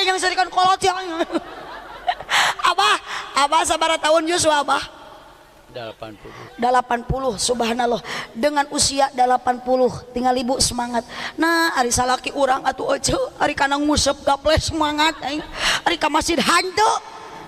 aja yang serikan kolot yang. Abah sabaraha tahun Yuswa Abah? 80. Subhanallah, dengan usia 80 tinggal ibu semangat. Nah ari salaki urang atuh ece ari kana ngusep gaples semangat ari ka masjid hantu.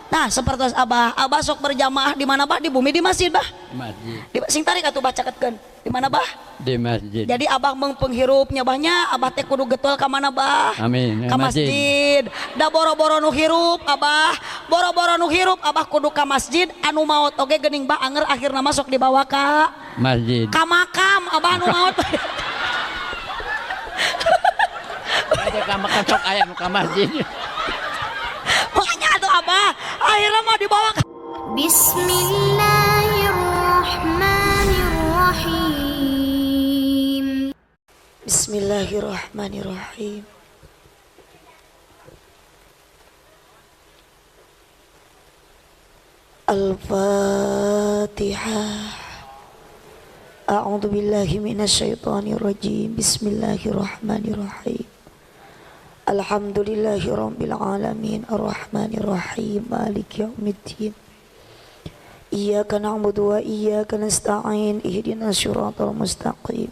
Nah seperti abah sok berjamaah di mana bah? Di bumi di masjid bah? Masjid. Di sing tarik atuh bacakeun. Di mana bah? Di masjid. Jadi abah mengpenghirupnya bahnya abah teh kudu getol ka mana bah? Amin. Ka masjid. Da boro-boro nu hirup abah, boro-boro nu hirup abah kudu ka masjid, anu maot oge geuning bah anger akhirna masuk dibawa ka masjid. Ka makam abah anu maot. Ada ka makam sok aya nu ka masjid. Makanya atuh abah akhirna mah dibawa ka Bismillahirrahmanirrahim. Bismillahirrahmanirrahim. Al-Fatihah. A'udzu billahi minasyaitonir rajim. Bismillahirrahmanirrahim. Alhamdulillahirabbil alamin arrahmanir rahim maliki yaumiddin. Iyyaka na'budu wa iyyaka nasta'in ihdinas siratal mustaqim.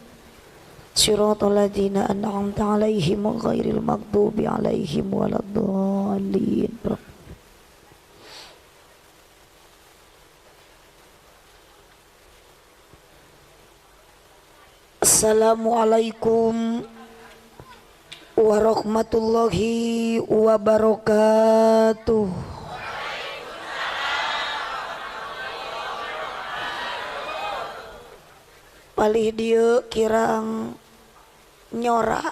Siratal ladzina an'amta 'alaihim ghairil maghdubi 'alaihim waladdallin. Assalamualaikum warahmatullahi wabarakatuh. Palih dieu kirang nyora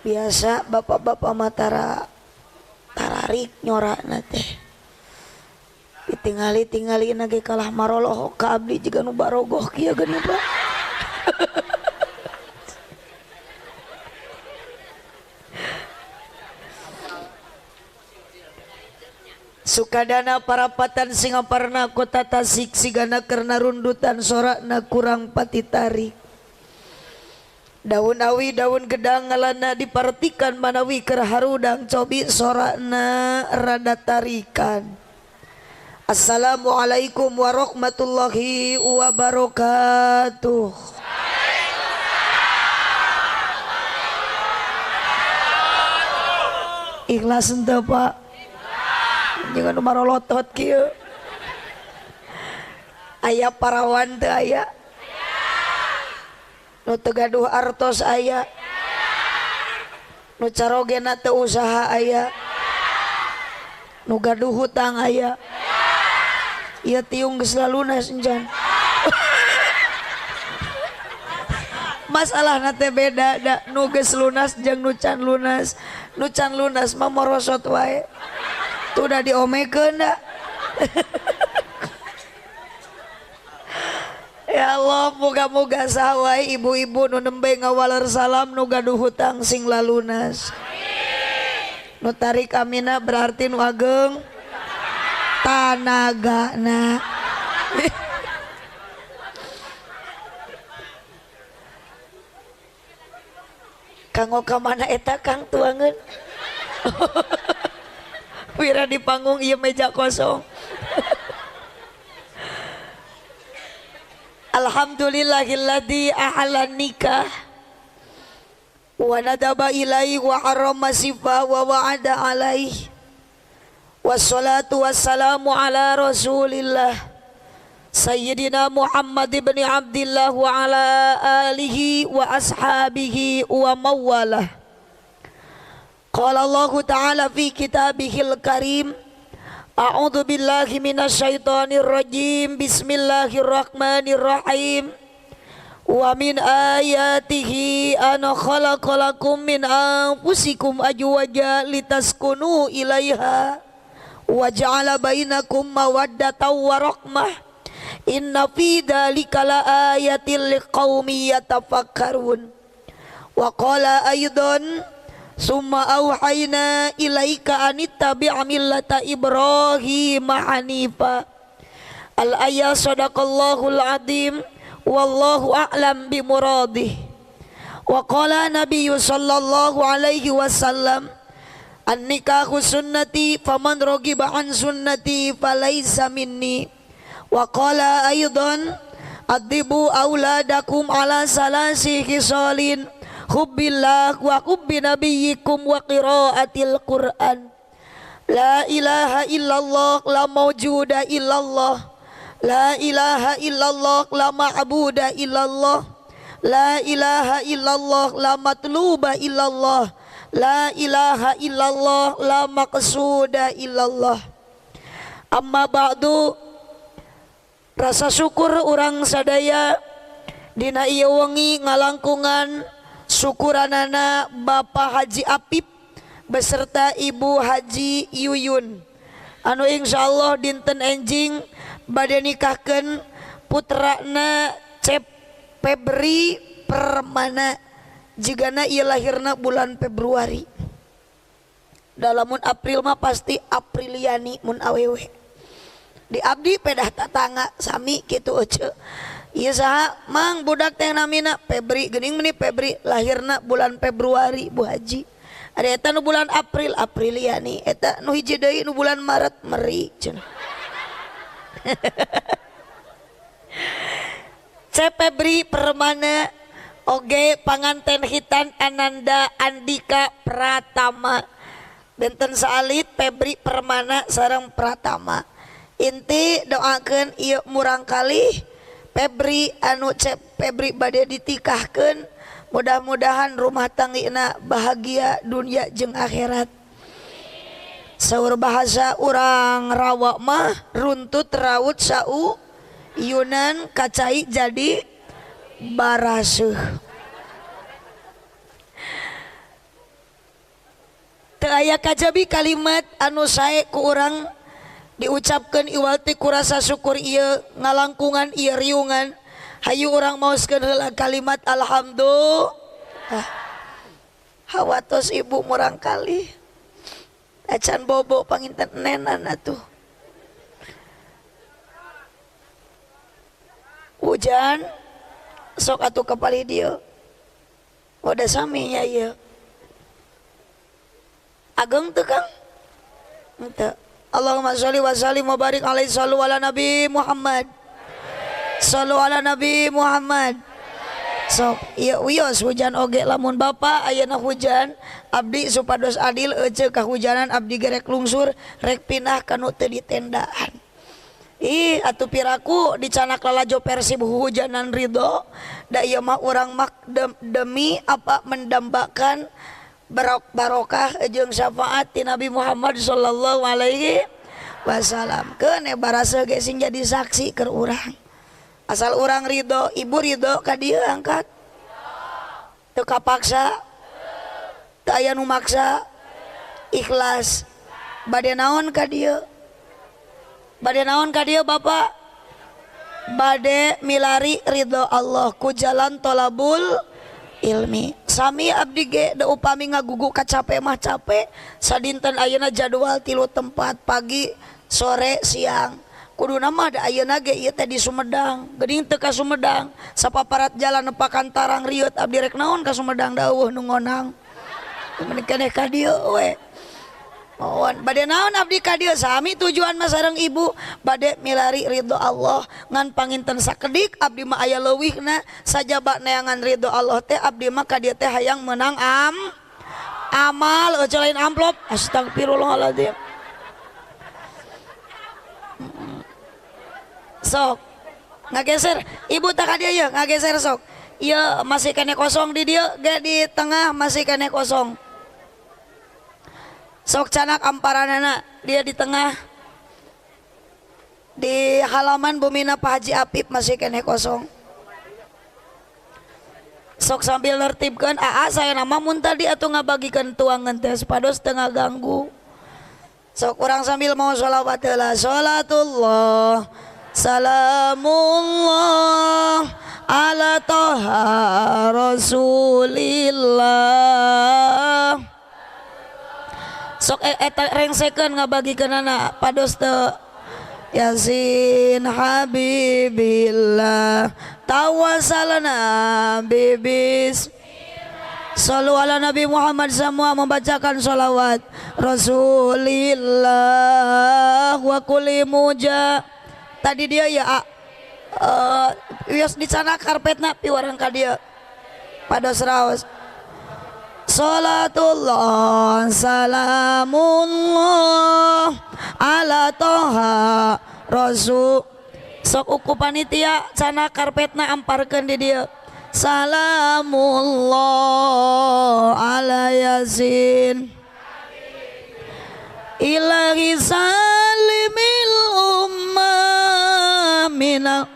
biasa bapak-bapak matara tararik nyora teh ditingali nage kalah maroloh ka abdi jiga nu barogoh kieu geuning Pak. Sukadana parapatan Singaparna kota Tasik sigana karena rundutan sorakna kurang pati tarik. Daun awi daun gedang ngalana dipartikan manawi keur harudang cobi sorakna rada tarikan. Assalamualaikum warahmatullahi wabarakatuh. Ikhlas henteu Pak? Jangan marolotot kieu. Aya parawan teu aya? Nu teu gaduh artos aya? Nu carogena teu usaha aya? Nu gaduh hutang aya? Ieu tiung geus lalunas enjan. Masalahna teh beda da nu geus lunas jeung nu can lunas. Nu can lunas mah morosot wae. Tuh udah diomekeun da. Ya Allah, moga-moga sawai ibu-ibu nu nembe ngawaler salam nu gaduh hutang sing lalunas. Nu tarik amina berarti nu ageng tanagana. Kanggo ka mana eta Kang tuangeun? Wira di panggung ieu meja kosong. Alhamdulillahilladzi ahlan nikah wa nadaba ilaihi wa harrama sifa wa wa'ada alaihi wassalatu wassalamu ala rasulillah Sayyidina Muhammad ibn Abdillah wa ala alihi wa ashabihi wa mawalah. Qala Allah Ta'ala fi kitabihil karim A'udzu billahi minasyaitonir rajim. Bismillahirrahmanirrahim. Wa min ayatihi an khalaqalakum min anfusikum azwajan litaskunu ilaiha wa ja'ala bainakum mawaddatan wa rahmah. Inna fi dzalika laayatil liqaumin yatafakkarun. Wa qala aidan summa auhayna ilaika anittabi' millata Ibrahim hanifa. Al-ayat sadaqallahul azim wallahu a'lam bimuradih. Wa qala Nabi sallallahu alaihi wasallam An-nikahu sunnati faman raghiba an sunnati falaisa minni. Wa qala aidan adibu auladakum ala salasi khisalin hubbillah wa hubbi nabiyyikum wa qiraatil Qur'an. La ilaha illallah la mawjuda illallah. La ilaha illallah la ma'buda illallah. La ilaha illallah la matluba illallah. La ilaha illallah la maqsuda illallah. Amma ba'du, rasa syukur orang sadaya dina ieu wengi ngalangkungan syukuranana Bapak Haji Apip beserta Ibu Haji Yuyun anu insyaallah dinten enjing bade nikahkeun putrana Cep Febri Permana jigana ieu lahirna bulan Februari. Dalamun April mah pasti Apriliani mun awewe. Di abdi pedah tatangga sami kitu ece. Ieu saha mang budak teh namina Febri geuning meni Febri lahirna bulan Februari Bu Haji. Ari eta nu bulan April Apriliani, eta nu hiji deui nu bulan Maret Meri cenah. Cep Febri Permana oge panganten hitan Ananda Andika Pratama. Benten salit Febri Permana sareng Pratama. Inti doakeun ieu murang kali Febri anu Cep Febri bade ditikahkeun, mudah-mudahan rumah tanggina bahagia dunia jeung akhirat. Saur bahasa urang Rawa mah runtut raut sau Yunan kacai jadi baraseuh. Teu aya kajabi kalimat anu sae ku urang diucapkeun iwal teh ku rasa syukur ieu ngalangkungan ieu riungan. Hayu urang maoskeun heula kalimat alhamdulillah. Hawatos ibu murang kali acan bobo panginten nenan atuh. Hujan sok atuh kapali dieu. Oda sami nya ieu. Ageng teu Kang? Henteu. Allahumma sholli wa sallim wa barik alaihi sallu ala nabi Muhammad. Sallu ala nabi Muhammad. Sok ieu wios hujan oge lamun Bapak ayeuna hujan abdi supados adil ece kahujanan abdi gerek lungsur rek pindah kanu teu ditendaan. Ih atuh piraku dicanak lalajo Persib hujanan ridho da ieu mah urang mak demi apa mendambakan barokah jeung syafaat ti Nabi Muhammad sallallahu alaihi wasallam. Keun barasa ge sing jadi saksi keur urang. Asal urang ridho, ibu ridho ka dieu angkat. Teu kapaksa. Teu aya nu maksa. Ikhlas. Bade naon ka dieu? Bade naon ka dieu Bapak? Bade milari ridho Allah ku jalan tolabul ilmi. Sami abdi ge da upami ngagugu kacape mah capek. Sadinten ayeuna jadwal 3 tempat pagi, sore, siang. Kuduna mah da ayeuna ge ieu teh di Sumedang. Geuning teu ka Sumedang. Sapaparat jalan nepakan tarang riut abdi rek naon ka Sumedang dawuh nu ngonang. Mending keneh ka dieu we. Mohon bade naon abdi ka dieu sami tujuan mah sareng ibu bade milari ridho Allah ngan panginten sakedik abdi mah aya leuwihna sajaba neangan ridho Allah teh abdi mah ka dieu teh hayang menang amal eueuh lain amplop. Astagfirullahaladzim. Sok ngageser ibu tak ka dieu ngageser sok. Ieu masih kene kosong di dieu ge di tengah masih kene kosong. Sok canak amparanana dia di tengah di halaman bumina Pak Haji Apip masih kene kosong. Sok sambil nertibkeun aa saya nama mun tadi atuh ngabagikeun tuangan teh supados teu ngaganggu. Sok urang sambil mau sholawat heula. Sholatullah salamullah ala toha rasulillah. Sok eta rengsekeun ngabagikeunana pados teu. Yasin habibillah tawassalna bibis Sallu ala Nabi Muhammad, semua membacakan salawat. Rasulillah wa kulli muja. Tadi dia ya wios di sana karpetna piwarang ka dia pada seraos. Salatullah salamullah ala toha rasul. Sok uku panitia sana karpetna amparkeun di dia. Salamullah ala yasin ilahi salimil ummah minal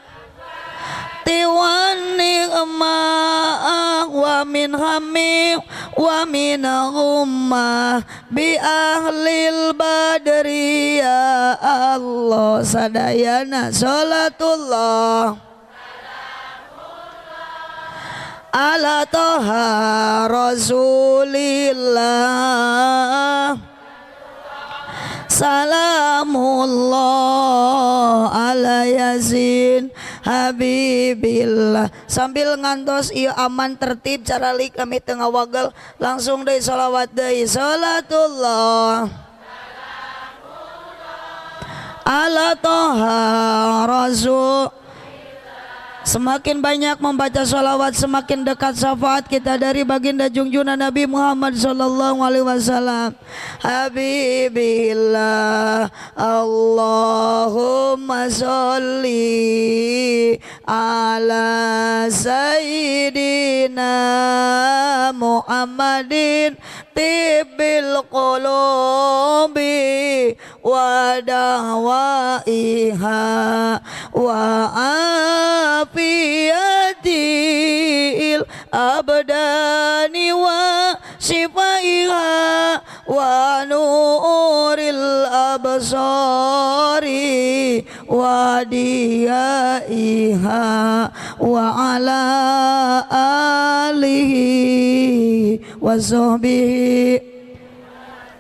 tiwan ni'mah wa min hamim wa min ummah bi ahlil badri ya Allah sadayana salatullah ala toha rasulillah salamullah ala yasin habibillah. Sambil ngantos ieu aman tertib cara lik kami tengah wagel langsung deui sholawat deui. Salatullah ala toha rasul. Semakin banyak membaca sholawat, semakin dekat syafaat kita dari baginda junjungan Nabi Muhammad sallallahu alaihi wasallam. Habibillah, Allahumma sholli ala sayyidina Muhammadin tibbil qulubi wa dawaiha wa afiyatil abdani wa shifaiha wa nuril absari wa diyaiha wa ala alihi wa sahbihi.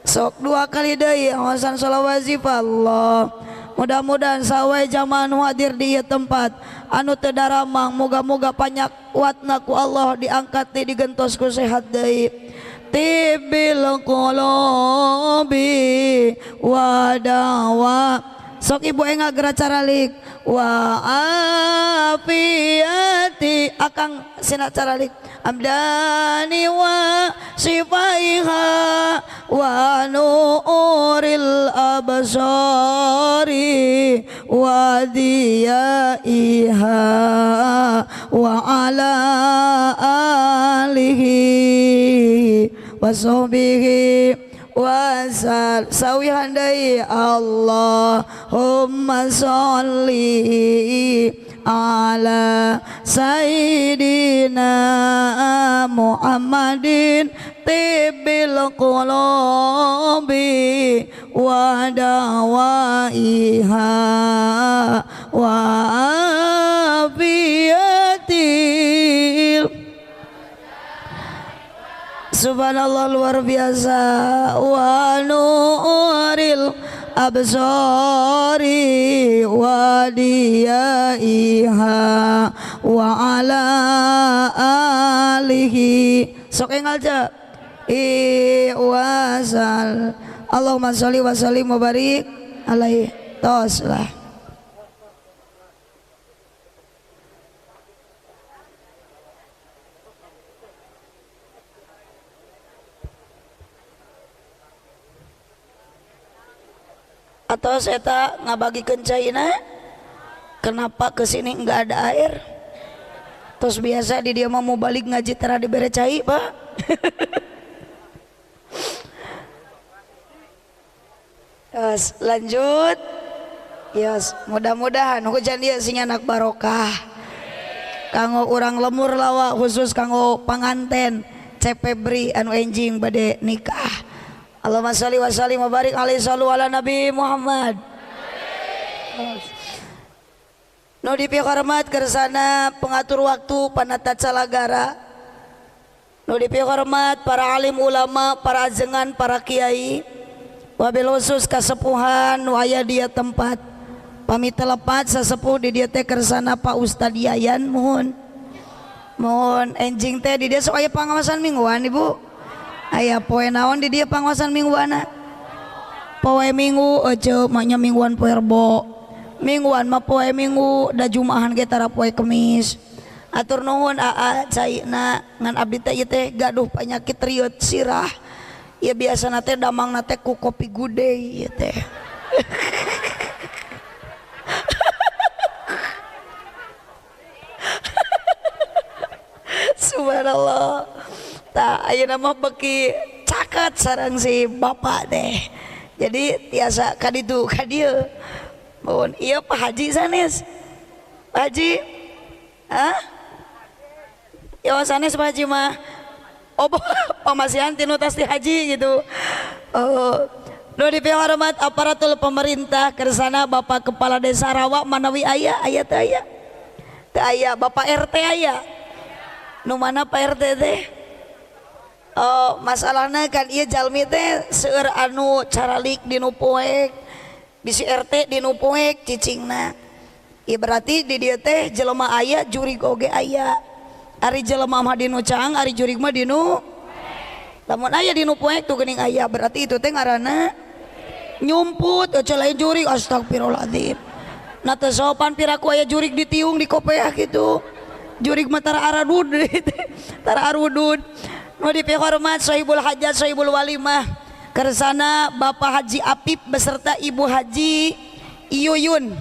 Sok dua kali deui awasan sholawat Allah. Mudah-mudahan sawai jamaah hadir di ieu tempat anu teu daramang, moga-moga panyak watna ku Allah diangkat digentos ku sehat deui. Tibil qulubi wa dawa. Sok ibu enga gerak cara lik wa afiyati akang sina cara lik abdani wa sifaiha wa nuril absari wa diyaiha wa ala alihi wa sahbihi wasal sawihan dai. Allahumma sholli ala sayyidina Muhammadin tibbil qulubi wa dawaiha wa afiyatil. Subhanallah, luar biasa. Wa nuril absari wa diyaiha wa ala alihi. Sok engal aja wasal. Allahumma sholli wa sallim wa barik alaihi. Tos lah. Atau saya tak ngabagikeun caina, kenapa kesini enggak ada air? Terus biasa di dia mau balik ngaji tara dibere cai pak. Yes, lanjut. Yes, mudah-mudahan hujan dia sing anak barokah. Kanggo urang lemur lawa khusus kanggo panganten cepebri anu enjing bade nikah. Allahumma sholli wa sallim wa barik alaihi sallu ala Nabi Muhammad. Nu dipieun hormat kersana pengatur waktu panata calagara. Nu dipieun hormat para alim ulama, para ajengan, para kiai. Wabil khusus kasepuhan nu aya dia tempat. Pami telepat sasepuh di dieu teh kersana Pak Ustad Yayan mohon. mohon enjing teh di dia sok aya pangawasan mingguan Ibu. Aya poe naon di dia pangawasan mingguana? Poe minggu aja maknya mingguan poe Rebo. Mingguan mah poe minggu da Jumaahan ge tara poe Kemis. Atur nuhun aa caina ngan abdi teh ieu teh gaduh penyakit riut sirah. Ya biasana teh damangna teh ku kopi gude ieu teh. Subhanallah. Tah ayeuna mah beki caket sareng si bapak teh. Jadi tiasa ka ditu ka dieu. Mohon ieu Pak Haji sanes. Pak Haji. Hah? Ya sanes Pak Haji mah. Oh, pamasihan tinu tas di haji gitu. Nu dipihormat aparatur pemerintah kersana Bapak Kepala Desa Rawa manawi aya teh aya. Teu aya Bapak RT aya. Nu mana Pak RT teh? Oh, masalahna kan ieu jalmi teh seueur anu caralik dinu poek. Bisi RT dinu poek cicingna. Ieu berarti di dieu teh jelema aya jurig oge aya. Ari jelema mah dinu cang, ari jurig mah dinu. Lamun aya dinu poek tuh geuning aya, berarti itu teh ngaranna nyumput, aja lain jurig. Astagfirullahaladzim. Na teu sopan piraku aya jurig ditiung di kopeah gitu. Jurig mah tara aradud, tara arudud. Nu dipihormat Sohibul Hajat Sohibul Walimah kersana Bapak Haji Apip beserta Ibu Haji Iyuyun.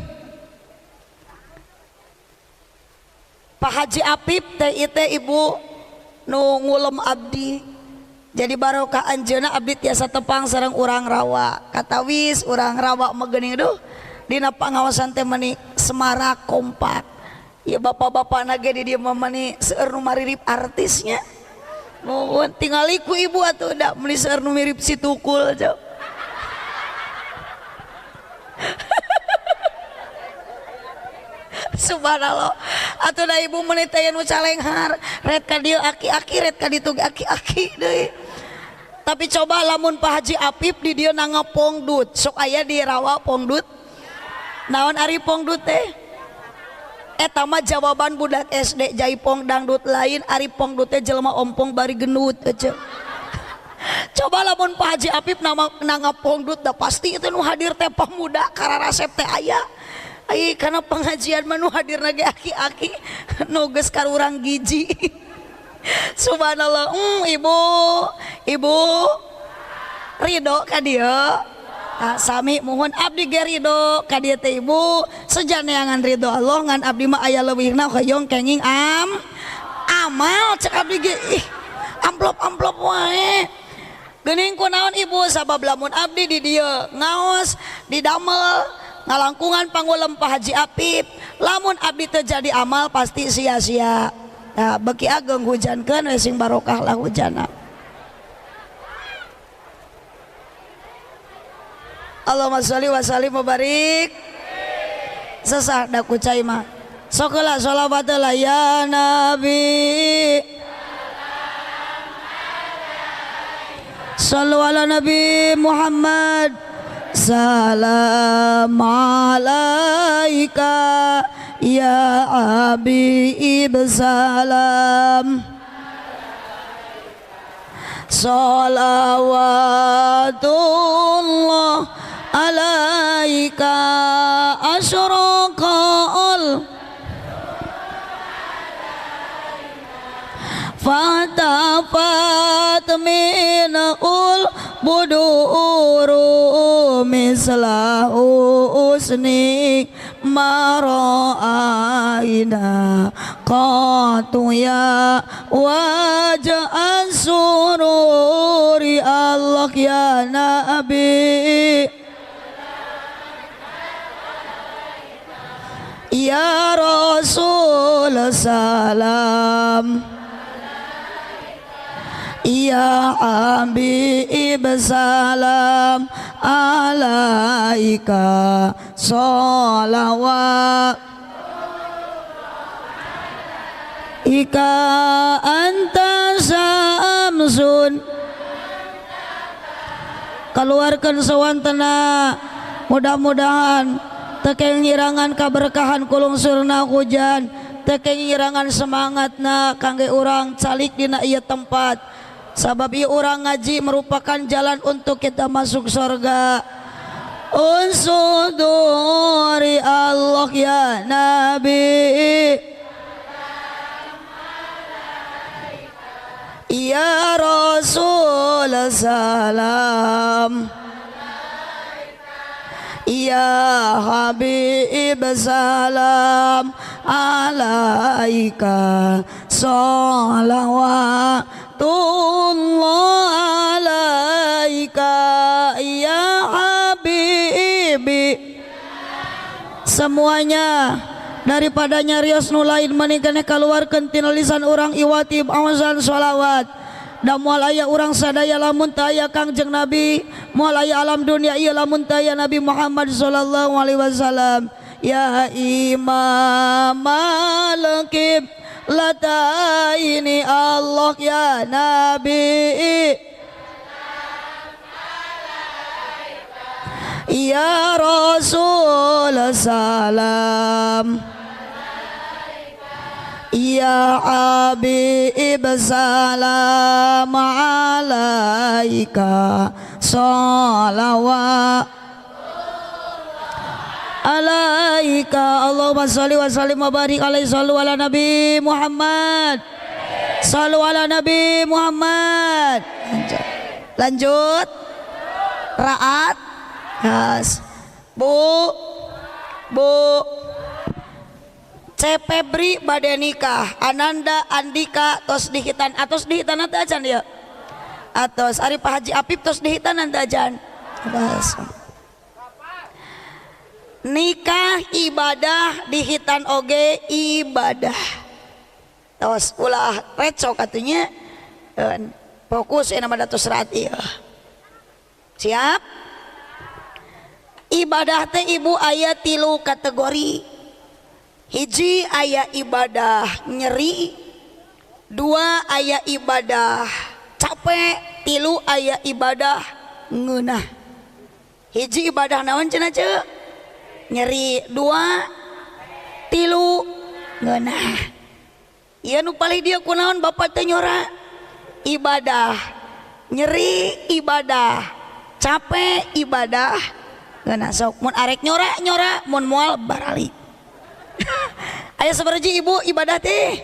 Pak Haji Apip teh teh ibu nu ngulem abdi. Jadi barokah anjeunna abdi tiasa tepang sareng urang Rawa. Katawis urang Rawa mah geuning duh dina pangawasan teh meuni semarak kompak. Ya bapak-bapakna ge di dieu mah meuni seueur nu maririp artisnya. Nuhun tingali ku ibu atuh da meuni seueur nu mirip si Tukul aja. Subhanallah. Atuh da ibu meuni teh nu calenghar, red ka dieu aki-aki, red ka ditu aki-aki deui. Tapi coba lamun Pak Haji Apip di dieu nanga pongdut, sok aya di Rawa pongdut. Naon ari pongdut teh? Eta mah jawaban budak SD jaipong dangdut lain, ari pongdut teh jelema ompong bari genut aja. Coba lamun Pak Haji Apip nanga pongdut da pasti itu nu hadir teh pemuda kararasep teh aya. Ai karena pengajian mah nu hadirna ge aki-aki nu geus karurang giji. Subhanallah. Ibu ridho ka dieu. Sami mohon abdi ge ridho ka dieu teh ibu. Sejaneangan ridho Allah ngan abdi mah aya leuwihna hoyong kenging amal cek abdi ge amplop wae. Geuning kunaon ibu sabab lamun abdi di dieu ngaos didamel ngalangkungan panggulem Pak Haji Apip, lamun abdi teu jadi amal pasti sia-sia. Nah, beki ageng hujankeun we sing barokah lah hujana. Allahumma sholli wa sallim wa barik. Sesah da ku cai mah. Sok heula sholawat heula ya Nabi. Sallu ala Nabi Muhammad. Salam alaika ya Habib salam. Salawatullah alaika asyraqal fatafat minul buduru mislahu usnik mara'aina qatu ya wajah sururi Allah ya Nabi ya Rasul salam. Ya Habib salam alaika sholawat ika anta samsun. Keluarkan sewantena mudah-mudahan tekeng ngirangan kaberkahan kulung surna hujan teu kengirangan semangatna kangge urang calik dina ieu tempat. Sabab ieu urang ngaji merupakan jalan untuk kita masuk surga. Unsuduri Allah ya Nabi, ya Rasul salam, ya Habib salam alaika salawatullah alaika ya Habibi. Semuanya daripada nyarios nu lain maningkana kaluarkeun tina lisan urang iwatib awazan sholawat. Da moal aya urang sadaya lamun teu aya Kangjeng Nabi, moal aya alam dunia ieu lamun teu aya Nabi Muhammad sallallahu alaihi wasallam. Ya Imam Al-Qib lataini Allah ya Nabi, ya Rasul salam, ya Habib salam alaika salawat alaika Allahumma sholli wa sallim wa barik alaihi sallu ala Nabi Muhammad, sallu ala Nabi Muhammad. Lanjut raat has bu Cepebri bade nikah, Ananda Andika tos dihitan atos dihitan nanti ajan ya atos Ari Pak Haji Apip tos dihitan nanti ajan nikah ibadah dihitan oge ibadah tos ulah reco katanya fokus nama datus raat iya siap. Ibadah teh ibu aya 3 kategori. Hiji aya ibadah nyeri, 2 aya ibadah capek, 3 aya ibadah ngeunah. Hiji ibadah naon cenah ce? Nyeri, 2 3 ngeunah. Ieu nu palih dia kunaon Bapak teh nyora? Ibadah nyeri, ibadah capek, ibadah ngeunah. Sok mun arek nyora mun moal barali. Aya sabaraji ibu ibadah teh?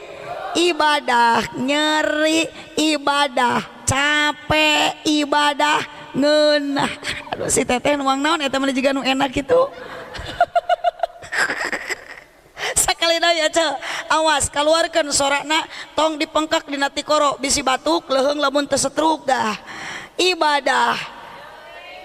Ibadah nyeri, ibadah capek, ibadah ngeunah. Aduh si teteh nuang naon eta mah jiga nu enak kitu. Sakalina ya ce, awas kaluarkeun sorakna tong dipengkak dina tikoro bisi batuk leuheung lamun teu setruk dah.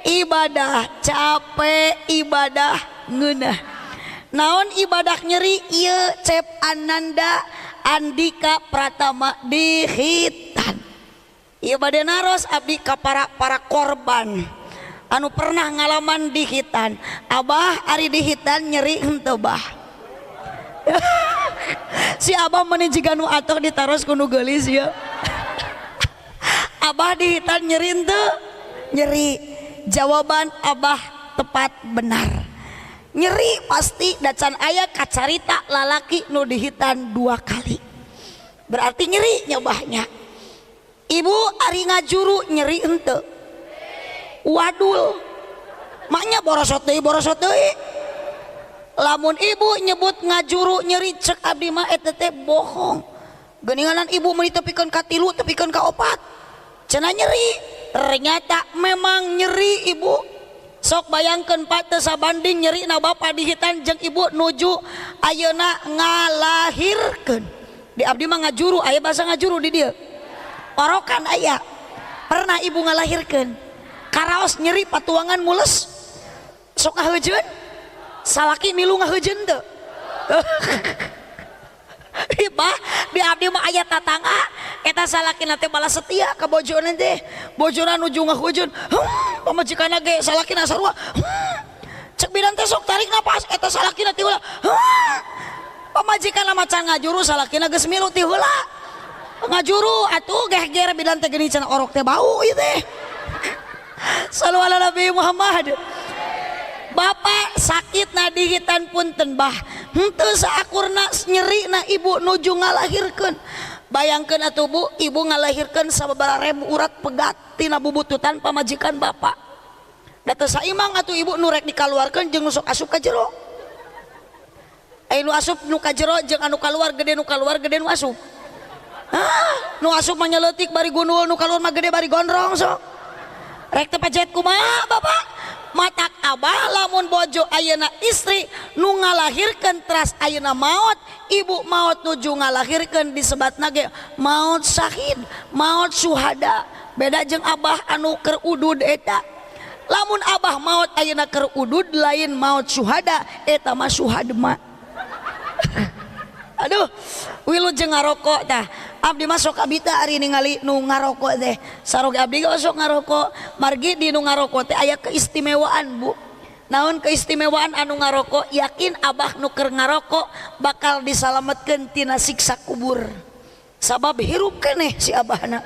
Ibadah capek, ibadah ngeunah. Naon ibadah nyeri ieu Cep Ananda Andika Pratama dihitan. Ieu bade naros abdi ka para korban anu pernah ngalaman dihitan. Abah ari dihitan nyeri henteu bah. Si abah meuni jiga nu atoh ditaros ku nu geulis ieu. Abah dihitan nyeri henteu? Nyeri. Jawaban abah tepat benar. Nyeri pasti dacan aya kacarita lalaki nu dihitan 2 kali. Berarti nyeri nyobahnya. Ibu ari ngajuru nyeri henteu? Wadul. Maknya borosot deui. Lamun ibu nyebut ngajuru nyeri cek abdi mah eta teh bohong. Geuninganan ibu meuni tepikeun ka 3 tepikeun ka 4. Cenah nyeri. Ternyata memang nyeri ibu. Sok bayangkeun pateu sabanding nyeri na bapa dihitan jeung ibu nuju ayeuna ngalahirkeun. Di abdi mah ngajuru, aya bahasa ngajuru di dieu. Orokan aya. Pernah ibu ngalahirkeun. Karaos nyeri patuangan mules. Sok ngaheujeun. Salaki milu ngaheujeun teu? Ibah di abdi mah aya tatangga eta salakina teh balas setia ka bojona teh. Bojona nuju ngaheujeun. Pamajikanna ge salakina sarua. Cek bidan teh sok tarik napas eta salakina ti heula. Pamajikanna macan ngajuru salakina geus milu ti heula. Ngajuru atuh geger bidan teh geuning cenah orok teh bau ieu teh. Sallu ala Nabi Muhammad. Bapak sakit na dihitan punten bah henteu saakurna nyerina ibu nuju ngalahirkeun. Bayangkeun atuh Bu, ibu ngalahirkeun sababaraha ribu urat pegat tina bubututan pamajikan bapak. Da teu saimang atuh ibu nu rek dikaluarkeun jeung nu sok asup ka jero. Nu asup nu ka jero jeung anu kaluar gede, nu kaluar gede nu asup. Nu asup mah nyeleutik bari gundul, nu kaluar mah gede bari gondrong sok. Rek teu pajet kumaha bapak? Matak abah lamun bojo ayeuna istri nu ngalahirkeun teras ayeuna maot, ibu maot nuju ngalahirkeun disebatna ge maot syahid, maot syuhada. Beda jeung abah anu keur udud eta. Lamun abah maot ayeuna keur udud lain maot syuhada, eta mah syuhadma. Aduh, wilu jeung ngarokok tah. Abdi mah sok abita ari ningali nu ngarokok teh. Sarog abdi ge sok ngarokok. Margi di nu ngarokok teh aya keistimewaan Bu. Naon keistimewaan anu ngarokok? Yakin abah nu keur ngarokok bakal disalametkeun tina siksa kubur. Sabab hirup keneh si abahna.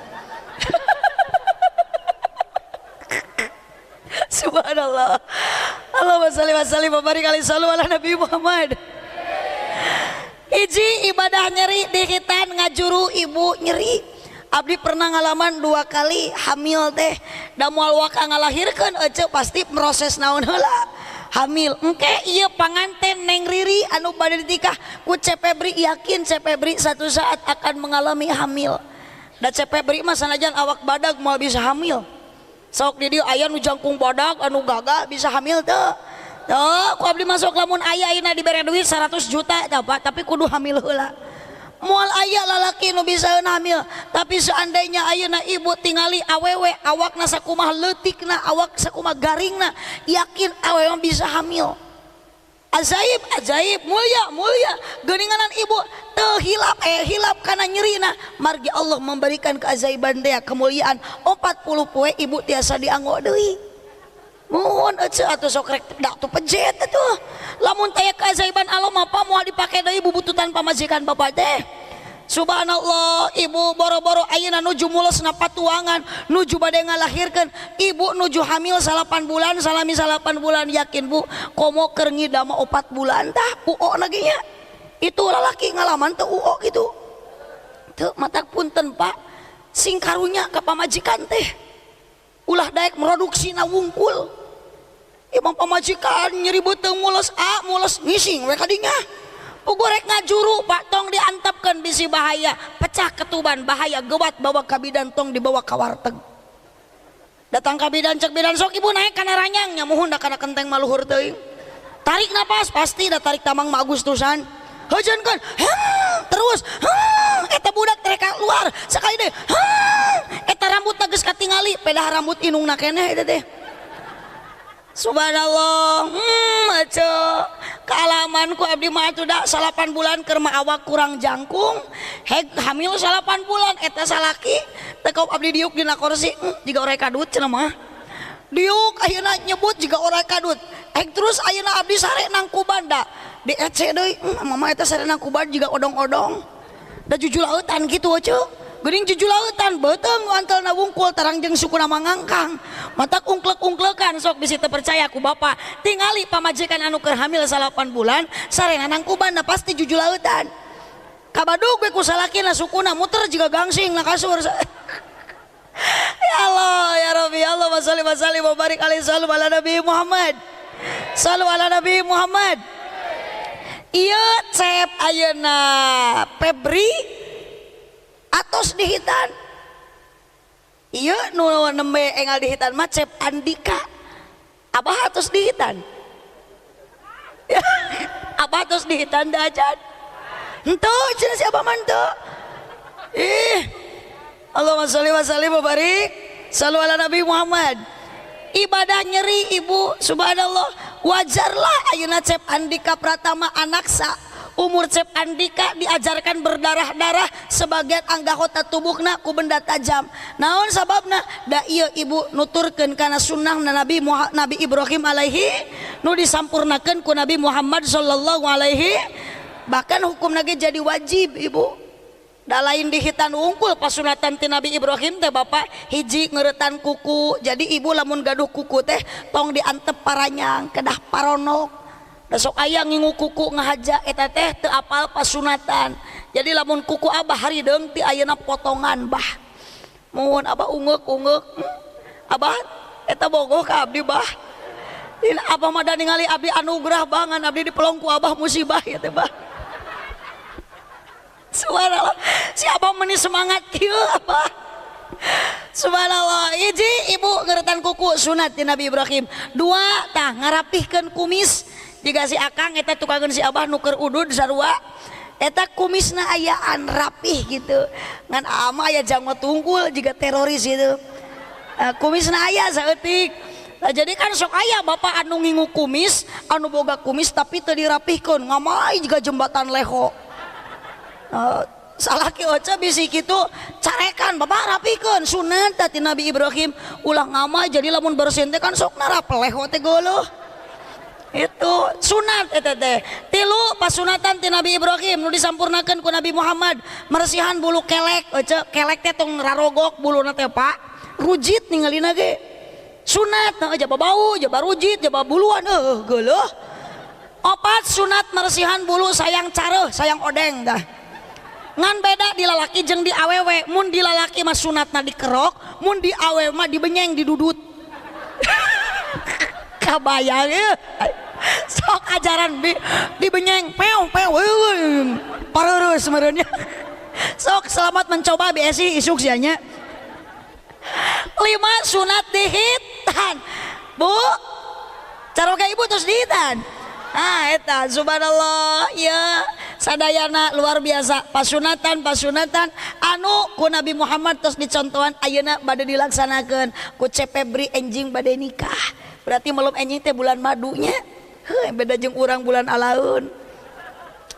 Subhanallah. Allahumma shalli wa sallim wa barik alaihi ala Nabi Muhammad. Hiji ibadah nyeri di hitan ngajuru ibu nyeri. Abdi pernah ngalaman 2 kali hamil teh. Da moal waka ngalahirkeun ece pasti proses naon heula hamil. Engke ieu panganten Neng Riri anu bade ditikah ku Cepebri, yakin Cepebri satu saat akan mengalami hamil. Da Cepebri mah sanajan awak badag moal bisa hamil. Sok di dieu aya nu jangkung badag anu gagah bisa hamil teu. Tuh, ku abdi masuk lamun aya ayeuna dibere duit 100 juta tapi kudu hamil heula. Moal aya lalaki nu bisa hamil, tapi seandainya ayeuna ibu tingali awewe awakna sakumaha leutikna, awak sakumaha garingna, yakin awewe bisa hamil. Ajaib, ajaib, mulia, mulia. Geuninganan ibu teu hilap kana nyerina. Margi Allah memberikan keajaiban teh kemuliaan 40 poe ibu tiasa dianggo deui. Mohon aja atuh sok rek dak tuh pejet atuh. Lamun taya keajaiban Allah mah moal dipake deui bubututan pamajikan bapak teh. Subhanallah, ibu boro-boro ayeuna nuju mulosna patuangan, nuju bade ngalahirkeun, ibu nuju hamil 8 bulan, salami 8 bulan, yakin Bu, komo keur ngidam 4 bulan tah uo na ge nya. Itu lalaki ngalaman teu uo gitu. Teu matak punten Pak, sing karunya ka pamajikan teh. Ulah daek produksina wungkul. Imam pamajikan nyeri beuteung mulos mulos ngising we kadinya. Pugorek ngajuru Pak tong diantapkeun bisi bahaya, pecah ketuban bahaya geuwat bawa ka bidan tong dibawa ka warteg. Datang ka bidan cek bidan sok ibu naik kana ranyang nya muhun da kana kenteng maluhur teuing. Tarik napas pasti da tarik tamang ma Agustusan. Heujeunkeun terus eta budak teh keluar sakali deui eta rambutna geus katingali pedah rambut inungna keneh eta teh. Subhanallah, aco kealaman ku abdi mah atuh da 8 bulan keur mah awak kurang jangkung, heg hamil 8 bulan eta salaki teh kau abdi diuk dina kursi jiga orek kadut cenah mah. Diuk ayeuna nyebut jiga orek kadut. Heg terus ayeuna abdi sare nang kuban da. Di ece deui mama eta sare nang kuban jiga odong-odong. Da jujul lautan kitu aco. Geuning jujul lautan beuteung antelna wungkul tarang jeung sukuna mangangkang. Matak ungklek-ungklekan sok bisi teu percaya ku bapak. Tingali pamajikan anu keur hamil 8 bulan sarena nang kubanna pasti jujul lautan. Kabadug we ku salakina sukuna muter jiga gangsing na kasur. Ya Allah ya Rabbi, Allahumma shalli wa sallim wa barik alaihi ala Nabi Muhammad. Sallu ala Nabi Muhammad. Ieu cep ayeuna Febri atos dihitan. Iya nu nembe engal dihitan mah Cep Andika. Abah atos dihitan. Abah atos dihitan da ajan. Henteu cenah si abah mah henteu. Allahumma sholli wa sallim wa barik sallu ala Nabi Muhammad. Ibadah nyeri ibu, subhanallah, wajarlah ayeuna Cep Andika Pratama anaksa. Umur Cep Andika diajarkan berdarah-darah sebagian anggota tubuhna ku benda tajam. Naon sababna? Da ieu ibu nuturkeun kana sunnah Nabi Ibrahim alaihi nu disampurnakeun ku Nabi Muhammad sallallahu alaihi. Bahkan hukumna ge jadi wajib ibu. Da lain dihitan unggul pasunatan ti Nabi Ibrahim teh bapak hiji ngeuretan kuku. Jadi ibu lamun gaduh kuku teh tong diantep paranyang kedah paronok. da sok aya ngingu kuku ngahaja eta teh teu apal pasunatan. Jadi lamun kuku abah harideung ti ayeuna potongan bah. Mohon abah ungek abah eta bogoh ka abdi bah. Ini abah mah da ningali abdi anugerah banget, abdi dipelong ku abah musibah ya teh bah. Subhanallah, si abah meni semangat kieu abah. Subhanallah, hiji ibu ngeretan kuku sunat di Nabi Ibrahim. Dua tah ngarapihkeun kumis. Jika si akang eta tukangeun si abah nuker udud sarua. Eta kumisna ayaan rapih gitu. Ngan ama aya jangwa tungkul jika teroris gitu. Kumisna aya saeutik. Nah, jadi kan sok aya bapak anu ngingu kumis, anu boga kumis tapi teu dirapihkeun, ngamai juga jembatan leho. Salaki oce bisi kitu carekan bapak rapihkeun sunat ti Nabi Ibrahim ulah ngamai jadi lamun bersin teh kan sok narap leho teh geuleuh. Itu sunat eta teh. Tilu pasunatan ti Nabi Ibrahim nu disampurnakeun ku Nabi Muhammad meresihan bulu kelek. Oce kelek teh tong rarogok buluna teh Pak. Rujit ningalina ge. Sunat nah jaba bau, jaba rujit, jaba buluan geuleuh. Opat sunat meresihan bulu sayang careuh, sayang odeng dah. Ngan beda di lalaki jeung di awewe. Mun di lalaki mah sunatna dikerok, mun di awewe mah dibenyeng didudut. Kabayang ya. Sok ajaran dibenyeng pew pareureuh meureunnya. Sok selamat mencoba BSI isuk sianya. 5 sunat dihitan. Bu, caroga ibu terus dihitan. Eta subhanallah ya sadayana luar biasa pasunatan anu ku Nabi Muhammad terus dicontohan ayeuna bade dilaksanakeun ku Cepebri enjing bade nikah. Berarti melum enjing teh bulan madunya. Beda jeung urang bulan alaun.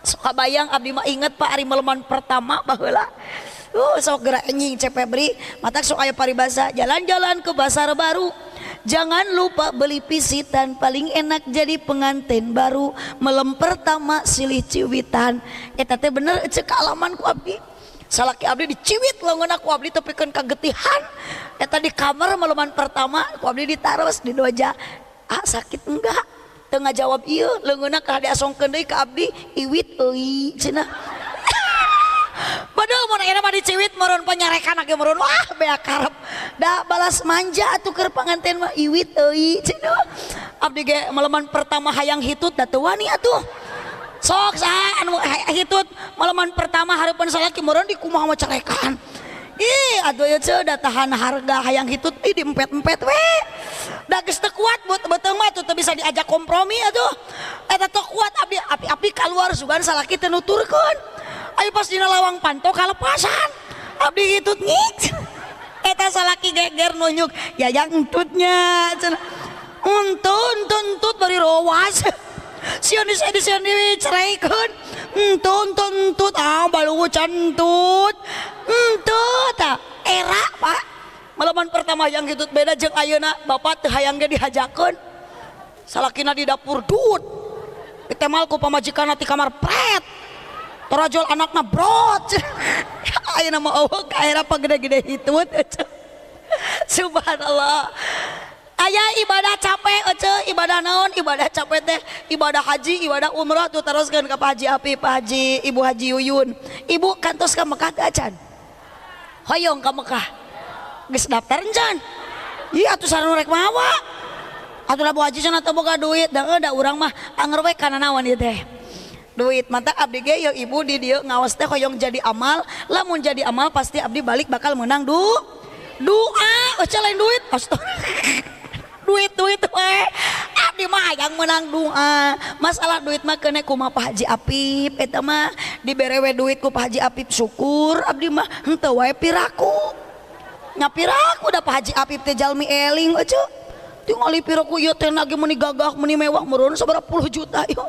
Sok bayang abdi mah inget Pak ari meleman pertama baheula. Sok gerak enjing Cepebri matak sok aya paribasa jalan-jalan ke pasar baru. Jangan lupa beli pisitan, paling enak jadi pengantin baru. Melem pertama silih ciwitan. Eta teh bener cek alaman ku abdi. Salaki abdi diciwit leungeunna ku abdi tepikeun kagetihan. Eta di kamar meleman pertama ku abdi ditaros di doja. Sakit enggak? Teu ngajawab ieu, leungeunna ka diasongkeun deui ka abdi, iwit euy cenah. Padahal mun ayeuna mah diciwit meureun panyarekan age meureun wah bea karep. Da balas manja atuh keur panganten mah iwit euy cenah. Abdi ge maleman pertama hayang hitut da teu wani atuh. Sok saha anu hitut maleman pertama hareupeun salaki meureun di kumaha mah carekan. Ih aduh ya ceu da tahan harga hayang hitut diempet-empet we. Da geus teu kuat beuteung mah teu bisa diajak kompromi atuh. Eta teu kuat abdi api-api kaluar sugan salaki teu nuturkeun. Ayo pas dina lawang panto kalepasan abdi hitut ngik. Eta salaki geger nunjuk ya yang entutnya cenah. Untut bari rowas. Sieun dicereikeun. Untut balugu cantut. Entut era Pak. Malaman pertama yang hitut beda jeung ayeuna bapak teu hayang ge dihajakeun. Salakina di dapur dut. Ditemal ku pamajikanna ti kamar pret. Torajol anakna brot. Ayeuna mah eueuh ka era pagede-gede hitut. Subhanallah. Aya ibadah capek ibadah naon ibadah capek teh ibadah haji ibadah umrah tuh teruskeun ka Pak Haji Apip Pak Haji Ibu Haji Yuyun. Ibu kantos ka Mekah teh acan? Hoyong ka Mekah. Geus daftar encan? Ieu atuh sareng rek mawa. Atuh Bu Haji cenah teu boga duit da urang mah anger we kana naon ieu teh. Duit mata abdi ge ya ibu di dieu ngaos teh hoyong jadi amal, lamun jadi amal pasti abdi balik bakal menang doa lain duit duit we abdi mah yang menang doa. Masalah duit mah kene kumaha Pak Haji Apip eta mah dibere we duit ku Pak Haji Apip syukur abdi mah henteu wae piraku nyapiraku da Pak Haji Apip teh jalmi eling eueuh tingali piraku ieu teh nage meuni gagah meuni mewah meureun sabaraha puluh juta ieu.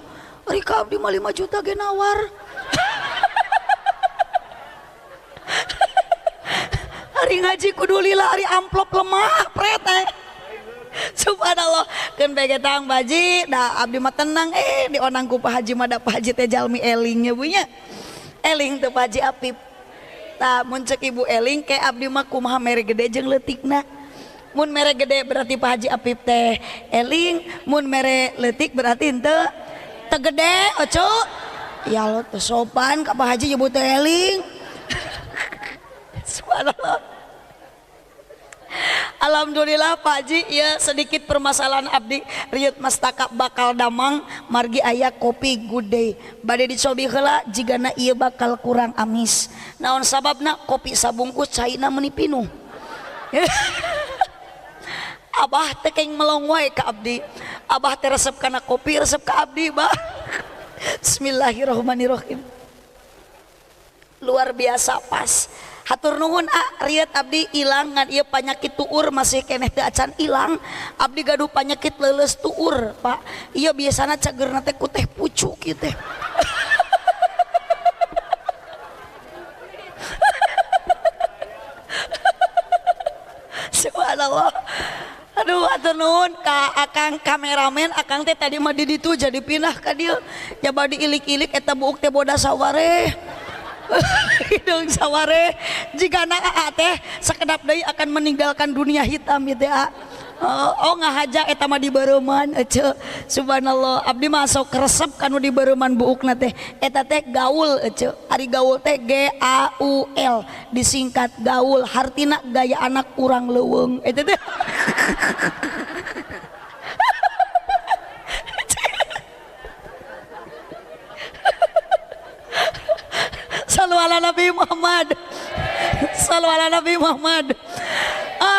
Ari ka abdi mah 5 juta ge nawar. Ari ngaji kudu lila ari amplop lemah pret Subhanallah keun bege tang baji da abdi mah tenang dionang ku Pak Haji mah da Pak Haji teh jalmi eling nya bunya. Eling teu Pak Haji Apip. Tah mun ceuk ibu eling ke abdi mah kumaha mere gede jeung leutikna. Mun mere gede berarti Pak Haji Apip teh eling, mun mere leutik berarti henteu tegede oco ya lo teu sopan ka Pak Haji nyebut eling. Subhanallah. Alhamdulillah Pak Haji ya sedikit permasalahan abdi riut mastaka bakal damang margi aya kopi good day bade dicobi heula jigana ieu bakal kurang amis naon sababna kopi sabungkus caina meuni pinuh. Abah teh keng melong wae ka abdi abah teh resep kana kopi resep ka abdi bah. Bismillahirrahmanirrahim luar biasa pas. Hatur nuhun riet abdi ilang ngan ieu panyakit tuur masih keneh teu acan ilang abdi gaduh panyakit leuleus tuur Pak ieu biasana cagerna teh ku teh pucuk kieu teh. Subhanallah. Aduh hatur nuhun ka akang kameramen akang teh tadi mah di ditu jadi pindah ka dieu nya badi ilik-ilik eta buuk teh boda saware. Hidung saware jika anak teh sakedap deui akan meninggalkan dunia hitam gitu ya. Oh ngahaja eta mah di beureman ece. Subhanallah abdi mah sok resep kanu di beureman buukna teh eta teh gaul ece. Ari gaul teh GAUL disingkat gaul hartina gaya anak urang leuweung eta teh. Sallu ala Nabi Muhammad. Sallu ala Nabi Muhammad.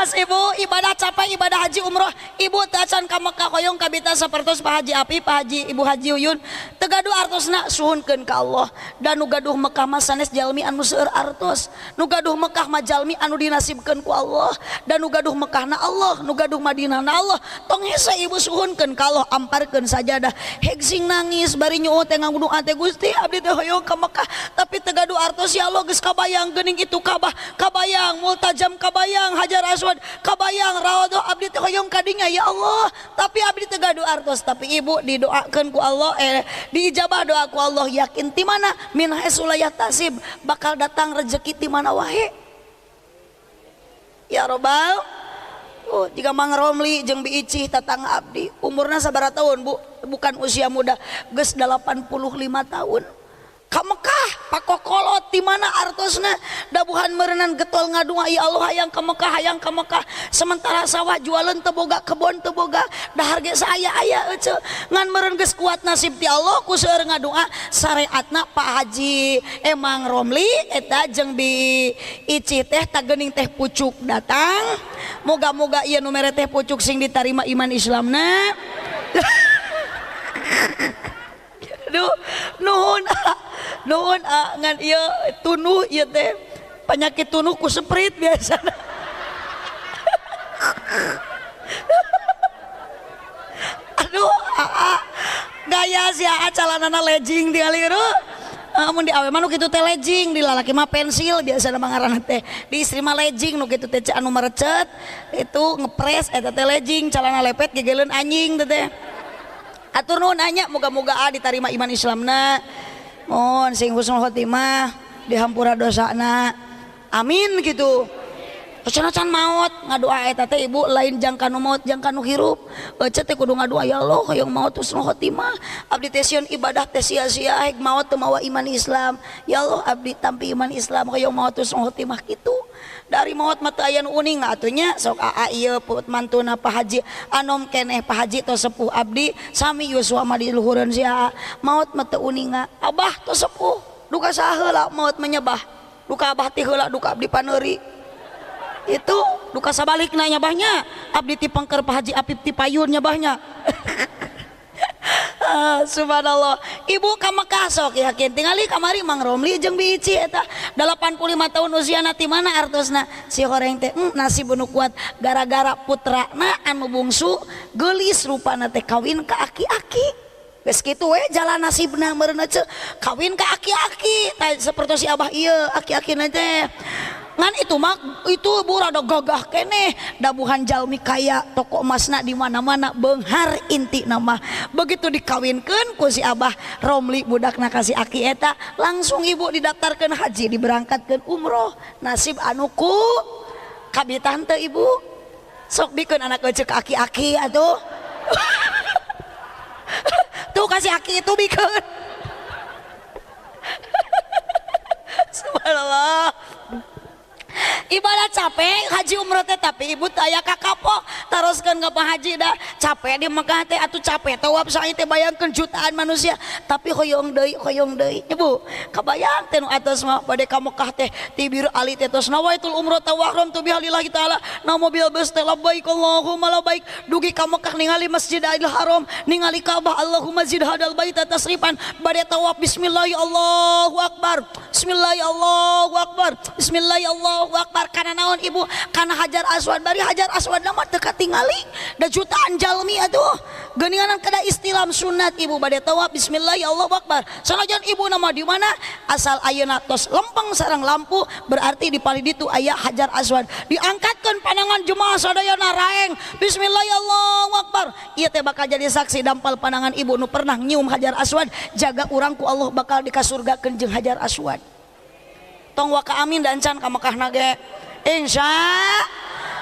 Ibu ibadah capai ibadah haji umroh ibu tacan ka Mekah hoyong kabita sapertos Pak Haji Api Pak Haji Ibu Haji Uyun tegaduh artosna suhunkeun ka Allah dan nu gaduh Mekah mah sanes jalmi anu seueur artos nu gaduh Mekah mah jalmi anu dinasibkeun ku Allah dan nu gaduh Mekahna Allah nu gaduh Madinahna Allah tong hese ibu suhunkeun ka Allah amparkeun sajadah hegsing nangis bari nyuut teh ngaguduan teh Gusti abdi teh hoyong ka Mekah tapi tegaduh artos ya Allah geus kabayang geuning itu Ka'bah kabayang multajam kabayang Hajar Aswad kabayang rawadhah abdi teh hoyong kadinya ya Allah tapi abdi teh gaduh artos tapi ibu didoakeun ku Allah diijabah doa ku Allah yakin ti mana min haitsu la yahtasib bakal datang rezeki ti mana wae ya Robbal. Jika Mang Romli jeung Bi Icih tatangga abdi umurna sabaraha tahun Bu bukan usia muda geus 85 tahun ka Mekah pakokolot di mana artosna dabuhan meureunan getol ngadua ya Allah hayang ka Mekah sementara sawah jualan teu boga kebon teu boga dahar ge saaya-aya ece ngan meureun geus kuat nasib ti Allah ku seueur ngadua syariatna Pak Haji Mang Romli eta jeung Bi Icih teh tageuning teh pucuk datang moga-moga ieu nu mere teh pucuk sing ditarima iman Islamna. Aduh nuhun ngan ieu tunuh ieu teh penyakit tunuh ku seprit biasa. Aduh gaya sia calanana legging tingali mun di awe mah nu kitu teh legging di lalaki mah pensil biasana ngaranna teh di istri mah legging nu kitu teh anu merecet itu ngepres eta teh legging calana lepet gegeleun anjing teh. Atur nuhun anya moga-moga ditarima iman Islamna mohon sing husnul khotimah dihampura dosana amin gitu. Can maut ngadoa eta teh ibu lain jang kanu maut jang kanu hirup ece teh kudu ngadoa ya Allah hoyong maut husnul khotimah abdi teh sieun ibadah teh sia-sia haik maut teu mawa iman Islam ya Allah abdi tampi iman Islam hoyong maut husnul khotimah kitu dari maut mah teu aya nu uning atunya sok ieu put mantuna Pak Haji anom keneh Pak Haji tos sepuh abdi sami yuswa mah di luhureun sia maut mah teu uning abah tos sepuh duka saha heula maut menyebah duka abah ti heula duka abdi paneuri itu duka sabalikna nyabahnya abdi ti pengker Pak Haji Apip ti payun nyabahnya. Subhanallah ibu ka Mekah sok yakin tingali kamari Mang Romli jeung Bi Icih eta 85 tahun usiana ti mana artosna si horeng teh nasib nu kuat gara-gara putrana anu bungsu geulis rupana teh kawin ka aki-aki geus kitu we jalan nasibna meureun kawin ka aki-aki sapertos si abah ieu aki-akina teh ngan itu mah itu rada gagah keneh dabuhan jalmi kaya toko emasna di mana-mana beunghar inti nama begitu dikawinkeun ku si Abah Romli budakna kasih aki eta langsung ibu didaftarkeun haji diberangkatkeun umroh nasib anu ku kabitan teh ibu sok bikeun anak eceuk aki-aki atuh itu kasih aki itu bikin. Subhanallah. Ibadah capek haji umroh teh tapi ibu aya kakapok teruskan ke haji dah capek di Mekah teh atuh capek tawaf sa'i teh bayangkeun jutaan manusia tapi hoyong deui ibu kabayang teh nu atos mah bade ka Mekah teh tibir ali teh tos nawaitul umroh tawahram tu billahi taala na mobil bus teh labbaik Allahumma labbaik dugi ka Mekah ningali Masjidil Haram ningali Ka'bah Allahumma zid hadal baita tasrifan bade tawaf bismillah Allahu akbar bismillah Allahu akbar bismillah Allahu akbar kana naon ibu kana Hajar Aswad bari Hajar Aswad nama teu katingali da jutaan jalmi atuh geuninganan kada istilam sunat ibu bade tawaf bismillah Allahu akbar sanajan ibu nama di mana asal ayeuna tos lempeng sareng lampu berarti di pali ditu aya Hajar Aswad diangkatkeun pandangan jemaah sadayana raeng bismillah Allahu akbar ieu teh bakal jadi saksi dampal pandangan ibu nu pernah nyium Hajar Aswad jaga urang ku Allah bakal dikasurgakeun jeung Hajar Aswad tong waka amin dan can ka Mekah nage insya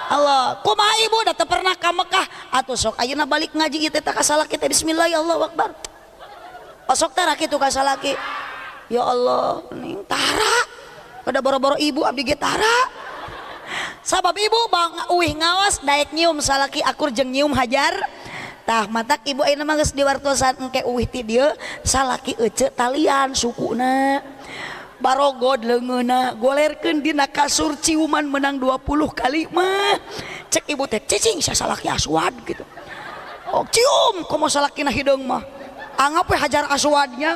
Allah kumaha ibu da teu pernah ka Mekah atuh sok ayeuna balik ngaji ieu teh ka salaki teh bismillah Allahu akbar sok teh kitu ka salaki ya Allah ning tara pada boro-boro ibu abdi ge tara sabab ibu bang uih ngawas daek nyium salaki akur jeung nyium Hajar tah matak ibu ayeuna mah geus diwartosan engke uih ti dieu salaki ece talian sukuna barogod leungeuna golerkeun dina kasur ciuman menang 20 kali mah cek ibu teh cicing sasalaki Aswad gitu oh cium komo salakina hideung mah anggap we Hajar Aswadnya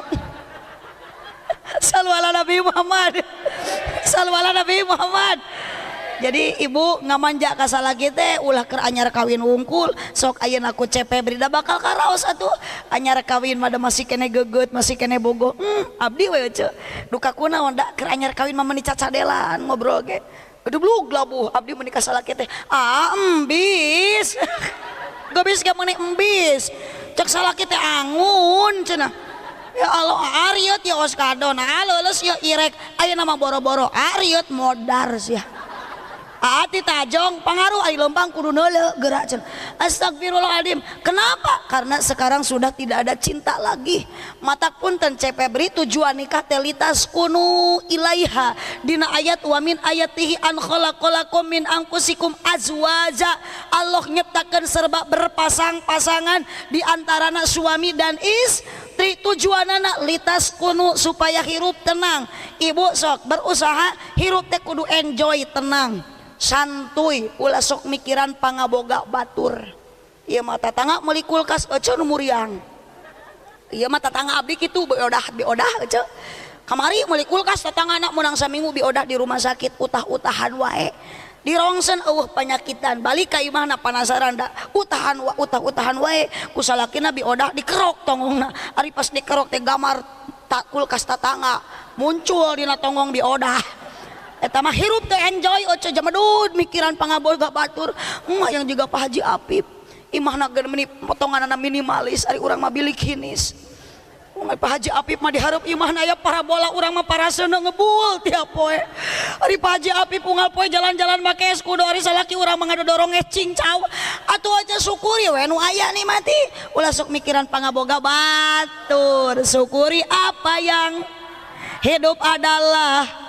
sallu ala Nabi Muhammad sallu ala Nabi Muhammad jadi ibu ngamanja ka salaki teh ulah keur anyar kawin wungkul sok ayeuna ku Cepebri da bakal karaos atuh anyar kawin mah masih kene geugeut masih kene bogoh abdi we ce duka kunaon da keur anyar kawin mah meuni cacadelan ngobrol ge gedeblug labuh abdi meuni ka salaki teh embis geubis ge meuni embis cek salaki teh angun cenah ya Allah ariut ya oskado nah leuleus ya irek ayeuna mah boro-boro ariut modar sia Ati tajong pengaruh ai lempang kudu neuleuh gerak cenah. Astagfirullahaladzim. Kenapa? Karena sekarang sudah tidak ada cinta lagi. Matak punten Cepebri tujuan nikah telitas kunu ilaiha dina ayat wa min ayatihi an khalaqalakum min anfusikum azwaja. Allah nyiptakeun serba berpasang-pasangan di antarana suami dan istri tujuanana litas kunu supaya hirup tenang. Ibu sok berusaha hirup teh kudu enjoy tenang santuy ulah sok mikiran pangaboga batur ieu mah tatangga meuli kulkas ece nu muriang ieu mah tatangga abdi kitu biodah ece kamari meuli kulkas tatanggana menang saminggu biodah di rumah sakit utah-utahan wae dirongsen eueuh panyakitan balik ka imahna panasaran da utah-utahan wae ku salakina biodah dikerok tongongna ari pas dikerok teh gamar tak kulkas tatangga muncul dina tongong biodah eta mah hirup teh enjoy oce jamadud mikiran pangaboga batur yang juga Pak Haji Apip imahna geus meuni potonganna minimalis ari urang mah bilik hinis Pak Haji Apip mah dihareup imahna aya parabola urang mah paraseuna ngebul tiap poe ari Pak Haji Apip unggal poe jalan-jalan make es kudu ari salaki urang mah ngadodorong es cincau atuh aja syukuri we nu aya nih mati ulah sok mikiran pangaboga batur syukuri apa yang hidup adalah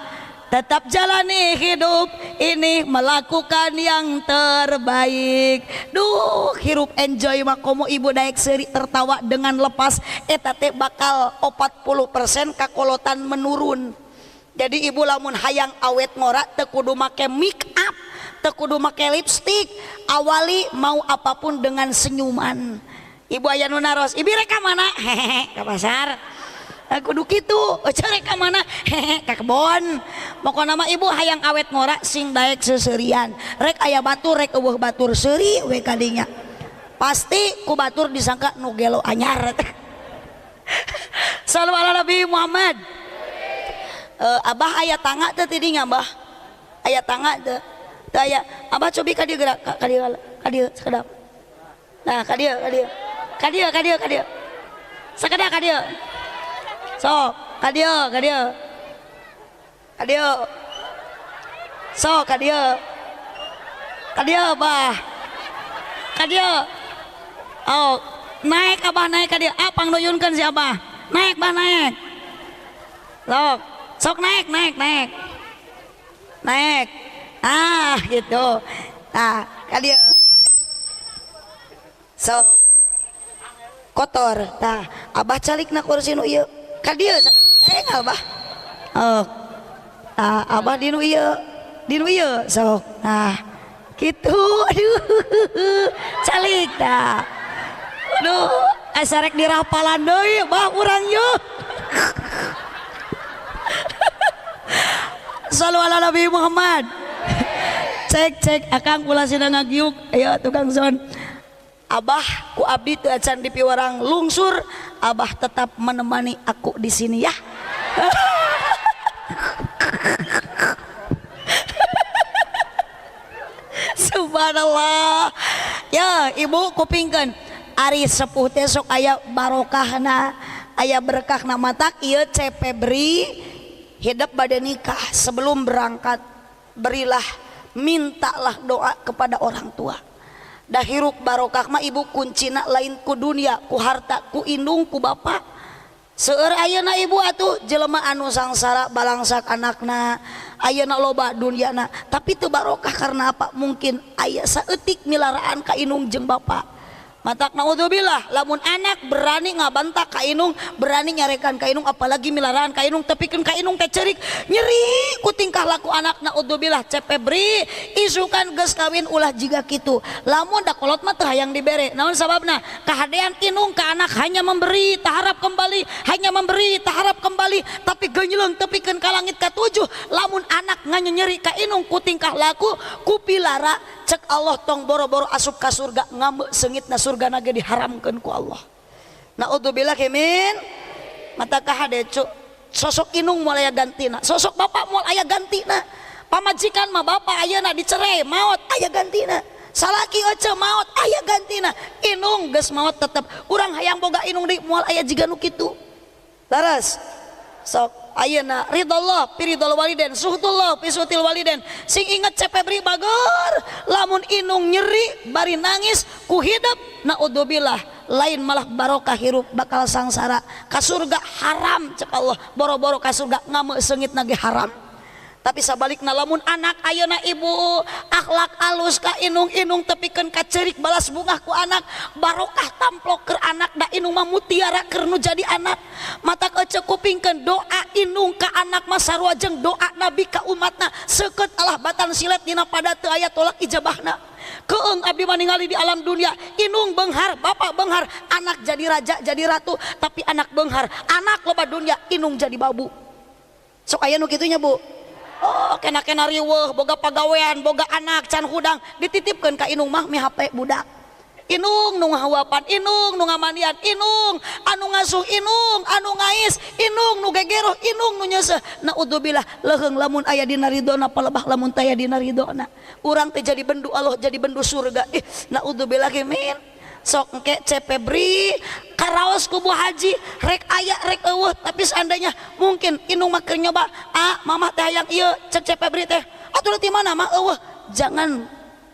tetap jalani hidup ini melakukan yang terbaik. Duh hirup enjoy mah komo ibu daek seuri tertawa dengan lepas eta teh bakal 40% kakolotan menurun. Jadi ibu lamun hayang awet ngora teu kudu make make up teu kudu make lipstick awali mau apapun dengan senyuman. Ibu aya nu naros ibu rek ka mana hehehe ka pasar kudu kitu cerek ka mana hehe ka kebon pokona mah ibu hayang awet ngora sing daek seseurian rek aya batur rek eueuh batur seuri we kadinya pasti ku batur disangka nu gelo anyar sallu ala Nabi Muhammad abah aya tangga teh ti dinya abah aya tangga teh teu aya abah cobi ka dieu gerak ka dieu sakedap nah ka dieu sakedap ka dieu sok kadio sok kadio bah kadio oh naik abah naik ka dia apa nuyunkeun si abah naik bah naik sok naik gitu ka dia sok kotor abah calikna kursi nu ieu ka dieu abah abah di nu ieu sok gitu aduh calik aduh asarek dirapalan deui bah urang yeuh sallu ala Nabi Muhammad cek akang kula sida ngagiuk ayo tukang son abah ku abdi teu acan di piwarang lungsur abah tetap menemani aku di sini ya subhanallah ya ibu kupingkeun ari sepuh teh sok aya barokahna aya berkahna matak ieu Cepebri hidup bade nikah sebelum berangkat berilah mintalah doa kepada orang tua dah hiruk barokah mah ibu kuncina lain ku dunia ku harta ku indung ku bapa seueur ayeuna ibu atuh jelema anu sangsara balangsak anakna ayeuna loba dunyana tapi teu barokah karena apa mungkin aya saeutik milaraan ka indung jeung bapa matak naudzubillah lamun anak berani ngabantak ka indung berani nyarekan ka indung apalagi milaraan ka indung tepikeun ka indung teh ceurik nyeri ku tingkah laku anak naudzubillah Cepebri isukan geus kawin ulah jiga kitu lamun da kolot mah teu hayang dibere naon sababna kahadean indung ka anak hanya memberi taharap kembali tapi geunyeuleng tepikeun ka langit katujuh lamun anak nganyeri ka indung ku tingkah laku ku pilara cek Allah tong boro-boro asup ka surga ngambe seungitna surga nage diharamkeun ku Allah. Naudzubillah kemin. Mata kahade sosok indung moal aya gantina, sosok bapak moal aya gantina. Pamajikan mah bapak ayeuna dicerai maot aya gantina. Salaki oce maot aya gantina. Indung geus maot tetep urang hayang boga indung deui moal aya jiga nu kitu. Laras. Sok ayeuna ridallah piridul waliden suhutullah pisutil waliden sing inget Cepebri bagor lamun indung nyeri bari nangis ku hidup naudzubillah lain malah barokah hirup bakal sangsara ka surga haram cek Allah boro-boro ka surga ngame seungit nage haram tapi sabalikna lamun anak ayeuna ibu akhlak alus ka indung tepikeun ka ceurik balas bungah ku anak barokah tamplok keur anak da indung mah mutiara keur nu jadi anak mata ece kupingkeun doa indung ka anak mah sarua jeung doa nabi ka umatna seukeut Allah batan silet dina pada teu aya tolak ijabahna keung abdi mah ningali di alam dunia indung beunghar bapak beunghar anak jadi raja jadi ratu tapi anak beunghar anak loba dunia indung jadi babu sok aya nu kitu nya Bu. Oh kena riweuh boga pagawean boga anak can hudang dititipkeun ka indung mah mi HP budak indung nu ngahawapan indung nu ngamandian indung anu ngasuh indung anu ngais indung nu gegeroh indung nu nyeuseuh naudzubillah leuheung lamun aya dina ridona palebah lamun teu aya dina ridona urang teh jadi bendu Allah jadi bendu surga naudzubillah min sok engke Cepebri karaos ku Bu Haji rek aya rek eueuh tapi seandainya mungkin indung mah keur nyoba mamah teh hayang ieu cek Cepebri teh atuh di mana mah eueuh jangan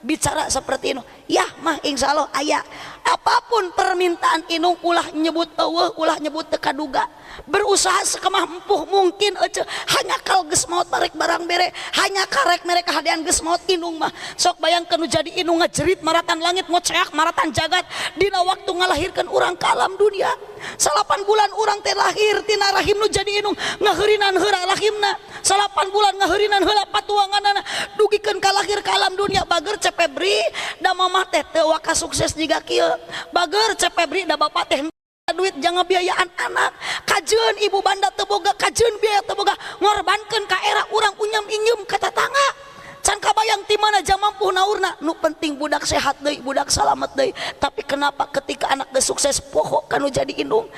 bicara seperti itu ya mah insyaallah aya apapun permintaan indung ulah nyebut eueuh ulah nyebut teu kaduga berusaha sekemah empuh mungkin hanya kal geus maot barek barang bere hanya karek mereka hadean geus maot indung mah sok bayangkeun nu jadi indung ngajerit maratan langit ngoceak maratan jagat dina waktu ngalahirkeun urang ka alam dunia 8 bulan urang teh lahir tina rahim nu jadi indung ngaheurinan heura rahimna 8 bulan ngaheurinan heula patuanganna dugikeun ka lahir ka alam dunia bager Cepebri da mamah teh teu waka sukses jiga kieu bager Cepebri da bapak teh duit jangan biayaan anak kajeun ibu banda teboga kajeun biaya teboga ngorbankeun ka era urang unyam inyum ka tetangga can kabayang ti mana jam mampu naurna nu penting budak sehat deui budak salamet deui tapi kenapa ketika anak geus sukses poho kanu jadi indung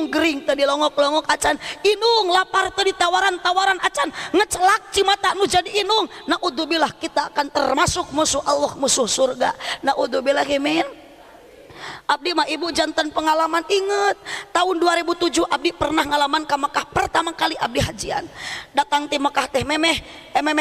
gering teu dilongok-longok acan indung lapar teu ditawaran-tawaran acan ngecelak cimata nu jadi indung naudzubillah kita akan termasuk musuh Allah musuh surga naudzubillah min Abdi mah ibu jantan pengalaman. Inget tahun 2007 abdi pernah ngalaman ke Mekah pertama kali abdi hajian. Datang ti Mekah teh memeh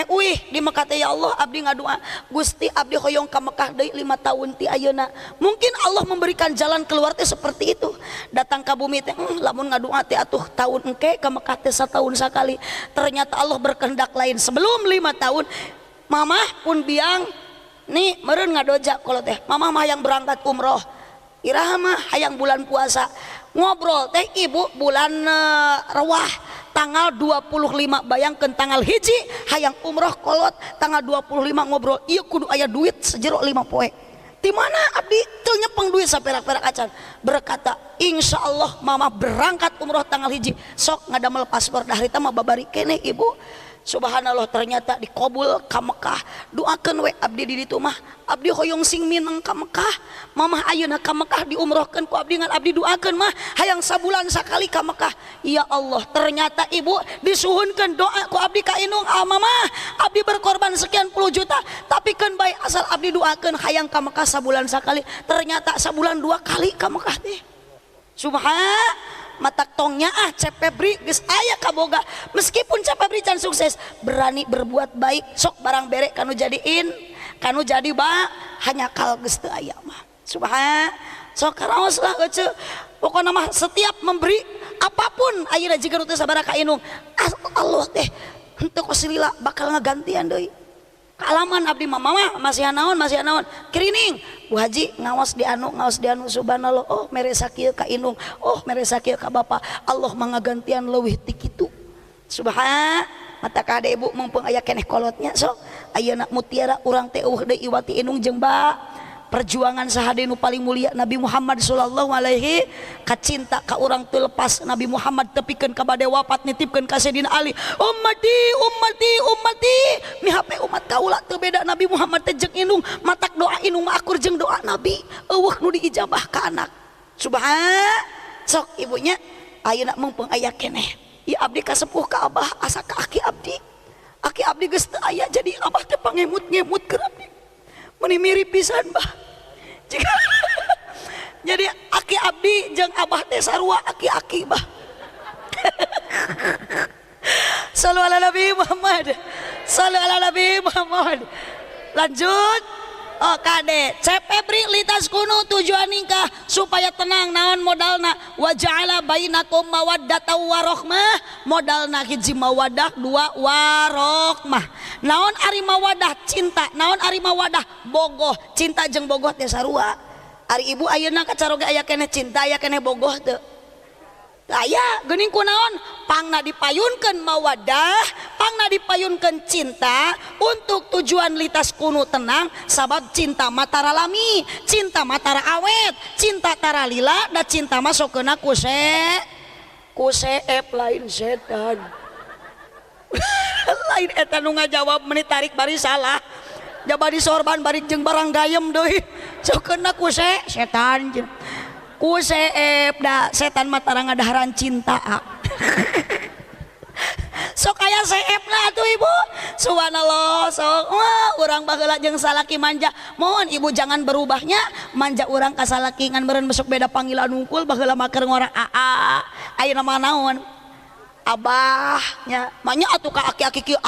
uih di Mekah teh ya Allah abdi ngadua Gusti abdi hoyong ke Mekah deui 5 tahun ti ayeuna. Mungkin Allah memberikan jalan keluar teh seperti itu. Datang ke bumi teh lamun ngadua teh atuh tahun engke ke Mekah teh setahun sekali. Ternyata Allah berkehendak lain. Sebelum 5 tahun mamah pun biang nih meureun ngadoja kalau teh mamah mah yang berangkat umroh. Iraha mah hayang bulan puasa ngobrol teh ibu bulan Rewah tanggal 25 bayangkeun tanggal hiji hayang umroh kolot tanggal 25 ngobrol ieu kudu aya duit sejero 5 poe di mana abdi teu nyepeng duit saperak-perak acan berkata insyaallah mama berangkat umroh tanggal hiji sok ngadamel paspor dah harita mah babari keneh ibu. Subhanallah ternyata dikabul ka Mekah. Doakeun we abdi di ditu mah. Abdi hoyong sing mineng ka Mekah. Mamah ayeuna ka Mekah diumrohkeun ku abdi ngan abdi doakeun mah hayang sabulan sakali ka Mekah. Ya Allah, ternyata ibu disuhunkeun doa ku abdi ka Inung. Mamah, abdi berkorban sekian puluh juta, tapi keun bae asal abdi doakeun hayang ka Mekah sabulan sakali. Ternyata sabulan 2 kali ka Mekah teh. Matak tongnya Cep Febri geus aya kaboga meskipun Cep Febri can sukses berani berbuat baik sok barang berek kanu jadiin kanu jadi hanya kal geus teu aya mah sok karaos lah euceu pokona mah setiap memberi apapun ayeuna jiga teu sabaraha ka Inung Allah teh henteu kosilila bakal ngagantian deui alaman abdi mama masih naon kirining Bu Haji ngawas di anu subhanallah oh mere sakieu ka Inung oh mere sakieu ka Bapak Allah mangagantian leuwih ti kitu mata kade ibu mumpung aya keneh kolotnya sok ayeuna mutiara urang teh deui iwati Inung jeung perjuangan sahade nu paling mulia Nabi Muhammad sallallahu alaihi kacinta ka urang teu lepas Nabi Muhammad tepikeun ka bade wafat nitipkeun ka Sayyidina Ali ummati mihape umat kaula teu beda Nabi Muhammad teh jeung Inung matak doa Inung akur jeung doa Nabi eueuh nu diijabah ka anak sok ibunya ayeuna mumpung aya keneh ieu abdi kasepuh ka abah asa ka aki abdi geus teu aya jadi abah teh pangemut-ngemut keur abdi meni mirip pisan bah jika jadi aki abdi jeung abah teh sarua aki-aki bah sallu ala Nabi Muhammad lanjut oh kade Cep Febri litas kuno tujuan nikah supaya tenang naon modalna wa ja'ala bainakum mawaddatan warahmah modalna hiji mawaddah 2 warahmah naon ari mawadah cinta naon ari mawadah bogoh cinta jeung bogoh teh sarua ari ibu ayeuna kacaroge aya keneh cinta aya keneh bogoh teu aya geuning kunaon pangna dipayunkeun mawadah pangna dipayunkeun cinta untuk tujuan litas kuno tenang sabab cinta matara lami cinta matara awet cinta tara lila da cinta masukkeuna ku seep lain setan lain eta nu ngajawab menit tarik bari salah jabari sorban bari jeung barang gayem deui seukeuna ku setan ku seep da setan mah tara ngadaharan cinta sok aya seep lah tuh ibu subhanallah sok urang baheula jeung salaki manja mohon ibu jangan berubahnya manja urang ka salaki ngan meureun besok beda panggilan unggul baheula mah keur ngorang ayeuna mah naon abahnya maknya atuh ka aki-aki kieu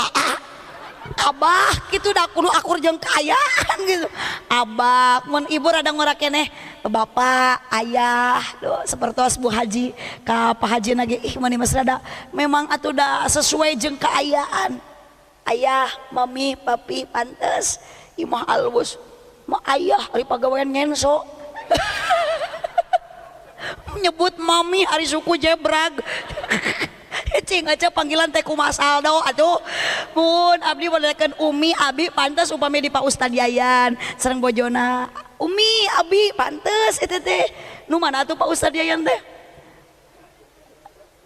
abah gitu dah kudu akur jeung kaayaan gitu abah mun ibu rada ngora keneh bapak ayah sapertos Bu Haji ka Pak Haji nage ih mani mas rada memang atuh da sesuai jeung kaayaan ayah mami papi pantes imah alus mah ayah ari pagawean ngenso nyebut mami ari suku jebrag cing aja panggilan teh kumaha saldo atuh mun abdi modalkeun umi abi pantes upami di Pak Ustad Yayan sareng bojona umi abi pantes eta teh nu mana atuh Pak Ustad Yayan teh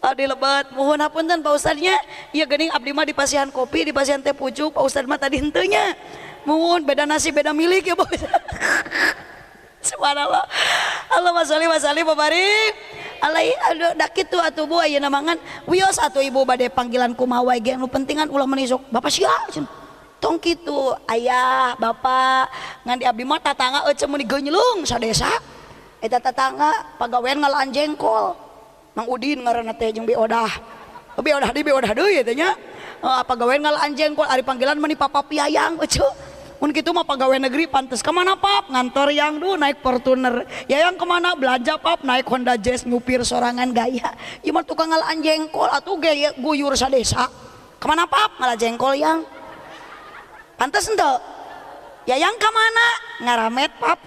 abdi lebat mohon hapunten Pak Ustadnya ieu geuning abdi mah di pasihan kopi di pasihan teh pucuk Pak Ustad mah tadi henteu nya mohon beda nasi beda milik ya Pak subhanallah Allahumma sholli wa sallim wa barik alai aduh dak kitu atuh Bu ayeuna mangan wios atuh ibu bade panggilan kumaha wae ge nu pentingan ulah menisok bapak sia tong kitu ayah bapak ngan di abdi mah tatangga eueuh mun digeunylung sadesa eta tetangga pagawean ngalaan jengkol Mang Udin ngaranna teh jeung Biodah deui teh nya pagawean ngalaan jengkol ari panggilan meni papa piayang eueuh mun kitu mah pagawe negeri pantes kemana pap ngantor yang naik Fortuner yang kemana belanja pap naik Honda Jazz ngupir sorangan gaya ieu mah tukang ngalaan jengkol atuh gaya guyur sadesa kemana pap ngalah jengkol yang pantes henteu yang kemana ngaramet pap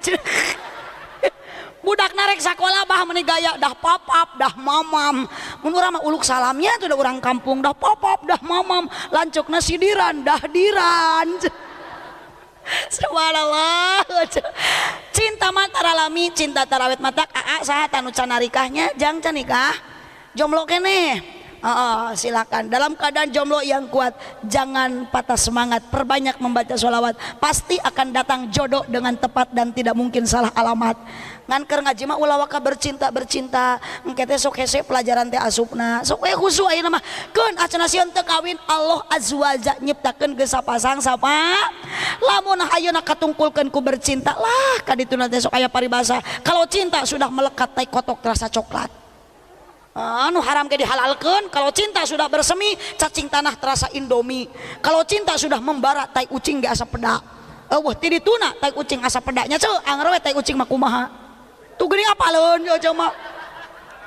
budak narek sakola bah meni gaya dah papap dah mamam mun urang mah uluk salamnya tuh udah orang kampung dah papap dah mamam lancukna sidiran dah diran. Subhanallah. Cinta mata ralami cinta tarawet mata aa saha tanu can nikahnya jang can nikah jomblo keneh. Silakan dalam keadaan jomblo yang kuat jangan patah semangat, perbanyak membaca sholawat, pasti akan datang jodoh dengan tepat dan tidak mungkin salah alamat. Ngan keur ngaji mah ulah waka bercinta engke teh sok hese pelajaran teh asupna sok we khusu ayeuna mah keun acan sieun teu kawin Allah azza wa jalla nyiptakeun geus sapasang sapa lamun ayeuna katungkulkeun ku bercinta lah kadituna teh sok aya paribasa kalau cinta sudah melekat tai kotok rasa coklat. Anu haram ke dihalalkan. Kalau cinta sudah bersemi cacing tanah terasa indomie. Kalau cinta sudah membara tai ucing ge asa peda. Wah ti dituna tai ucing asa pedanya ceu anggar we tai ucing mah kumaha. Tu geuning apaleun aja mah.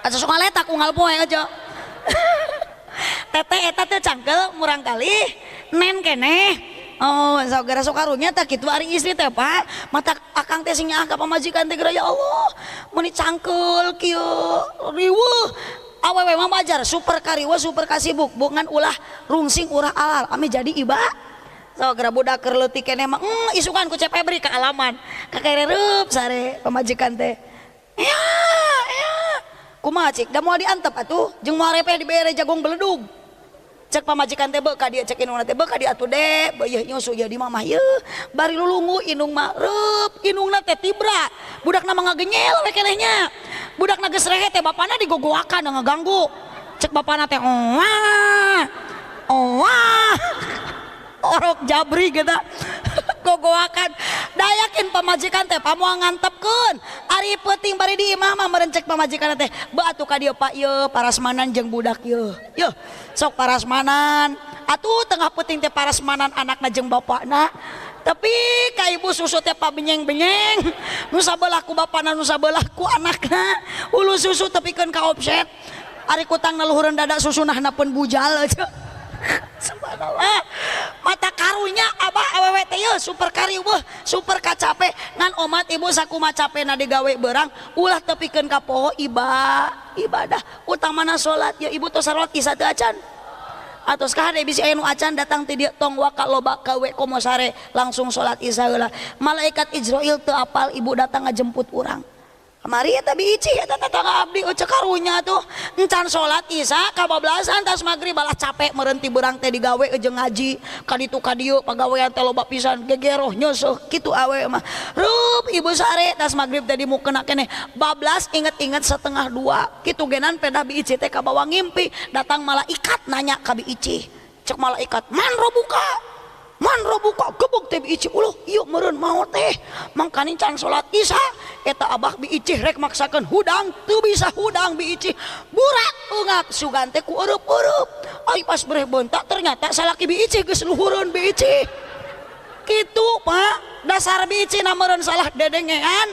Asa sok ngaletak unggal poe aja. Tete eta teh cangkel murang kali nen keneh. Oh, saudara sokarunya tak gitu ari istri teh Pak. Mata akang teh sing nyaah ka pamajikan teh ya Allah. Meni cangkeul kieu riweuh. Awewe mah bajar super kariweuh super kasibuk bungan ulah rungsing urah alal ame jadi iba. Saudara budak keur leutik keneh mah isukan ku Cep Febri ka alaman. Kakereup sare pamajikan teh. Ya. Kumaha cik da moal diantep atuh jeung moal repe dibere jagong beledug. Cek pamajikan teh ka dia cek inung teh ka dia atuh dek beuh nyusu jadi mamah yeuh bari lulungu inung mah reup inungna teh tibra budakna mah ngagenyel we kenehnya budakna geus rehe teh bapana digogoakan ngaganggu cek bapana teh orok jabri gitu gogoakan dayakin pamajikan teh pamoal ngantepkeun ari peuting bari di imah mah meureun cek pamajikan teh beuh atuh ka dieu Pak yeuh parasmanan jeung budak yeuh sok parasmanan atuh tengah peuting teh parasmanan anakna jeung bapakna tapi ka ibu susu teh pabenyeng-benyeng nu sabelah ku bapana nu sabelah ku anakna ulu susu tepikeun ka offset ari kutang naluhureun dada susuna hanapeun bujal aja. Subhanallah mata karunya abah awewe teh yeuh super kariweuh super kacape ngan omat ibu sakumaha capena digawe beurang ulah tepikeun ka poho ibadah utamana salat ya ibu tos salat isya teu acan atos kahade bisi aya nu acan datang ti dieu tong waka loba kawe komo sare langsung salat isya heula malaikat Israil teu apal ibu datang ngajemput urang kamari eta biji eta tetangga abdi cek karunya tuh encan salat isya kabablasan tas magrib balah capek meureun ti beurang teh digawe jeung ngaji kaditu kadieu pagawean teh loba pisan gegeroh nyeusuh kitu awe mah rup ibu sare tas magrib teh dimukeuna keneh bablas inget-inget 1:30 kitu genan pedah bi icih teh ka bawah ngimpi datang malaikat nanya ka bi icih cek malaikat man robuka gebuk teh bi icih ulah ieu meureun maot teh mangkani can salat isya eta abah bi icih rek maksakeun hudang teu bisa hudang bi icih burak ungap sugan teh ku eueup-eueup ai pas breh beuntak ternyata salaki bi icih geus luhureun bi icih kitu Pak dasar bi icih na meureun salah dedengean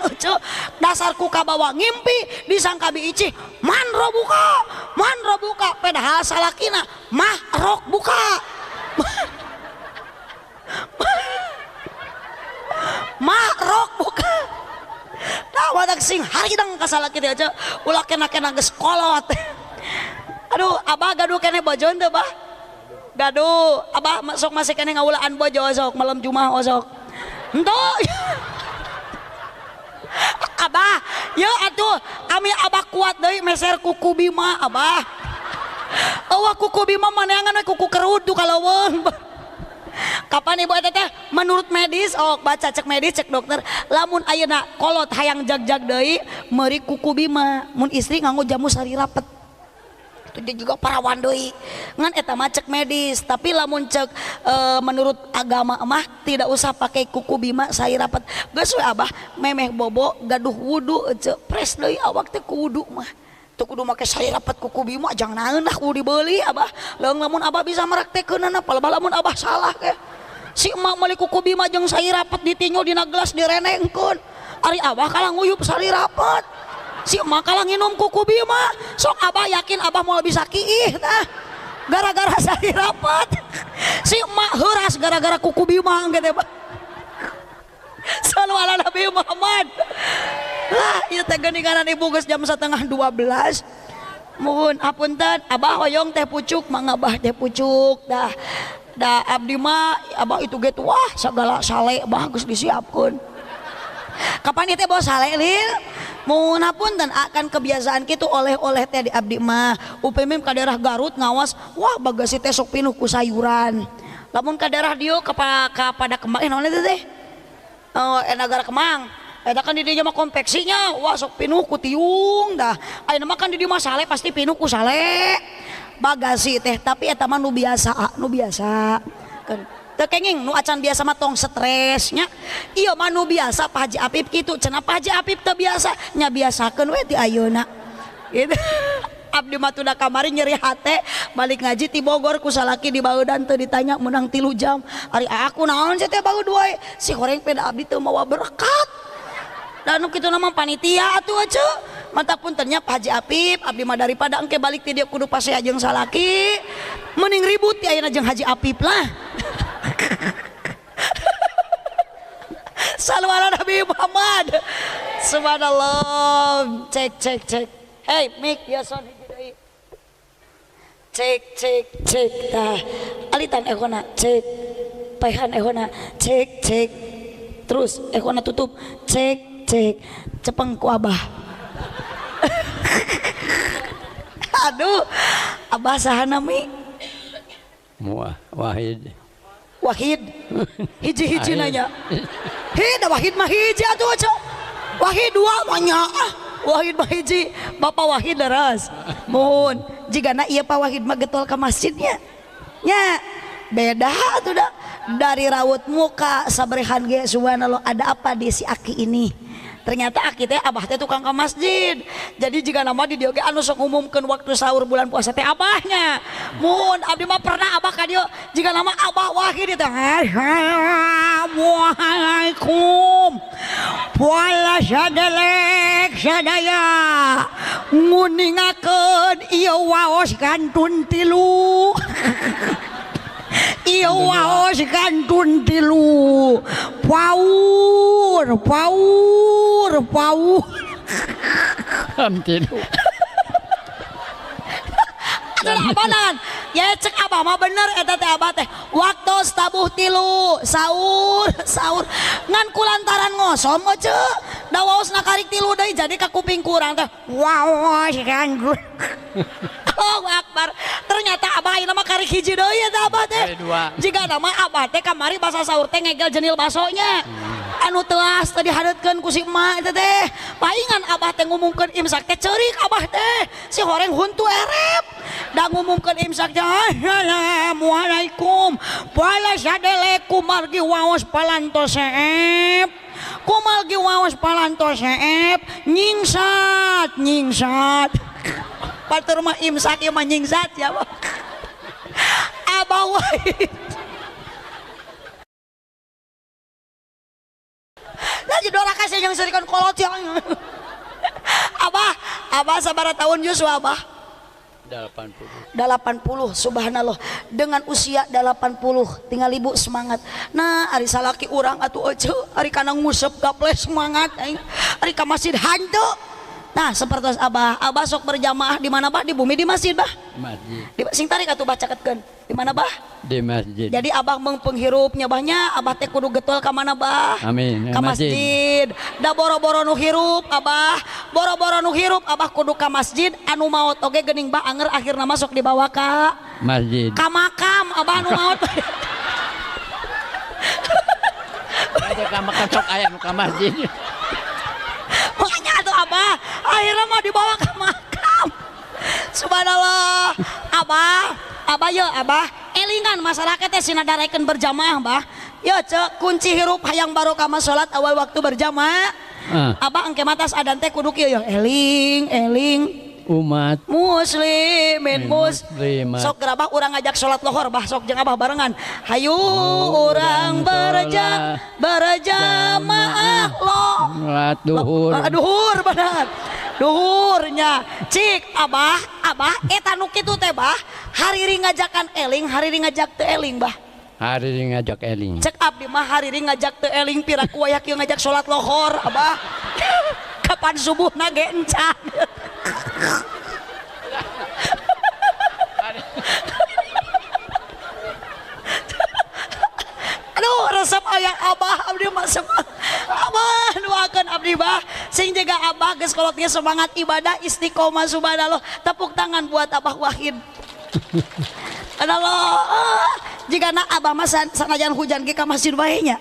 dasar ku ka bawah ngimpi disangka bi icih man robuka padahal salakina mah rok buka rok buka wadak sing haridang kasalaki teh aja ulah kena geus kolot aduh abah gaduh keneh bojoan teu bah gaduh abah sok masih keneh ngaulaan bojo sok malam Jumat sok henteu abah yeuh atuh kami abah kuat deui meser kuku Bima abah eueuh kuku Bima maneangan we kuku kerud tuh kaleuweung kapan ibu eta teh menurut medis baca cek medis cek dokter lamun ayeuna kolot hayang jag-jag deui meuri kuku Bima mun istri nganggo jamu sari rapet Itu juga parawan deui ngan eta mah cek medis tapi lamun cek menurut agama mah tidak usah pakai kuku bima sairapat geus we Abah memeh bobo gaduh wudu cek pres deui awak teh ku wudu mah teu kudu make sairapat kuku bima jangan naeun dah kudu dibeli Abah leung lamun Abah bisa meraktekeunana palebah lamun Abah salah ke si emak meuli kuku bima jeung sairapat ditinyu dina gelas direnengkeun ari Abah kalah nguyup sairapat si emak kalah nginum kuku bima sok Abah yakin Abah mau bisa kiih tah gara-gara sari rapat si emak heuras gara-gara kuku bima gitu Pak sallu ala Nabi Muhammad lah ieu teh geuninganan ibu geus jam 11:30 mohon hapunten Abah hoyong teh pucuk mangga Abah teh pucuk dah abdi mah Abah itu ge wah sagala sale bagus disiapkeun kapan itu bos sale lil mohon hapunten akan kebiasaan kitu oleh-oleh teh di abdi mah upami ka daerah Garut ngawas wah bagasi teh sok pinuh ku sayuran lamun ka daerah dieu ka pada Kemang naon eta teh negara Kemang eta kan di dieu mah konveksinya wah sok pinuh ku tiung dah ayeuna mah kan di dieu mah sale pasti pinuh ku sale bagasi teh tapi eta mah nu biasa kan teu kenging nu acan biasa mah tong stresnya ieu mah nu biasa Pak Haji Apip kitu cenah Pak Haji Apip teu biasa nya biasakeun we ti ayeuna gitu abdi mah tuh da kamari nyeri hate balik ngaji ti Bogor ku salaki di baeudan teu ditanya menang 3 jam ari aku naon sih teh baeud wae si horeng peda abdi teu mawa berkat dan nu kitu mah panitia atuh aja mantap puntennya Pak Haji Apip abdi mah daripada engke balik ti dieu kudu pasea jeung salaki mending ribut ti ayeuna jeung Haji Apip lah sallu ala Nabi Muhammad subhanallah cek hey mik ya son hiji deui cek tah alitan ehona cek paihan ehona cek terus ehona tutup cek cepeng ku Abah aduh Abah sahana mi Wahid hiji nanya da Wahid mah hiji atuh aja Wahid 2 mah nya Wahid mah hiji Bapak Wahid leres mohon jigana ieu Pak Wahid mah getol ka masjidnya nya beda atuh da dari raut muka sabrehan ge subhanallah ada apa di si Aki ini ternyata Aki teh Abah teh tukang ke masjid jadi jika nama di dieu ge anu sok ngumumkeun waktu sahur bulan puasa teh Abahnya mun abdi mah pernah Abah ka dieu jika nama Abah Wahid teh Assalamualaikum poala sadelek sadaya nguningakeun ieu waos kantun 3 iya waos kantun 3 paur am 3 atuh abanan ya cek Abah mah bener eta teh Abah teh waktu tabuh 3 sahur ngan kulantaran ngosom aja da waos nakarik 3 deui jadi ka kuping kurang teh waos kantun Allahu Akbar ternyata Abah ayeuna mah karik hiji deui eta Abah teh jiga nama Abah teh kamari basa sahur teh ngegel jenil basonya anu teas tadi hadeutkeun ku si emak eta teh paingan Abah teh ngumumkeun imsak teh ceurik Abah teh si horeng huntu erep da ngumumkeun imsak teh assalamualaikum poala sadelek kumargi waos palantosep kumalgi waos palantosep nyingsat batur mah imsak ieu mah nyingsat ya Abah Wahid lagi dora kasih yang serikan kolot yang Abah sabaraha tahun Yuswa Abah 80 subhanallah dengan usia 80 tinggal ibu semangat nah ari salaki urang atuh ece ari kana ngusep gaples semangat ari ka masjid hantu nah seperti Abah sok berjamaah di mana Bah di bumi di masjid Bah masjid di sing tarik atuh Bah cakeutkeun di mana Bah di masjid jadi Abah mengpenghirupnya Bahnya Abah teh kudu getol ka mana Bah amin ka masjid da boro-boro nu hirup Abah boro-boro nu hirup Abah kudu ka masjid anu maot oge geuning Bah anger akhirna masuk dibawa ka masjid ka makam Abah anu maot ada ka makam sok aya nu ka masjid makanya tuh Abah akhirnya mau dibawa ke makam Subhanallah. Abah ya abah elingan masyarakat teh sinadarekeun berjamaah bah. Ya cek kunci hirup hayang barokah mah salat awal waktu berjamaah. Abah engke matas adan teh kudu kieu ya eling umat muslimin muslimat. Sok gerabah urang ngajak salat lohor bah sok jeung abah barengan. Hayu urang berjamaah loh. Duhur. Duhur benar. Duhurnya cik abah eta nu kitu teh bah hariri ngajakan eling hariri ngajak teu eling bah. Hari ngajak eling. Cek abdi mah hariri ngajak teu eling piraku aya kieu ngajak salat lohor abah. Kapan subuhna ge encan. Aduh resep aya abah abdi mah abah doakeun abdi bah sing jaga abah geus kolot ge semangat ibadah istiqomah subhanallah. Tepuk tangan buat Abah Wahid. Allah jika nak abah mah sanajan hujan ge ka masjid wae nya.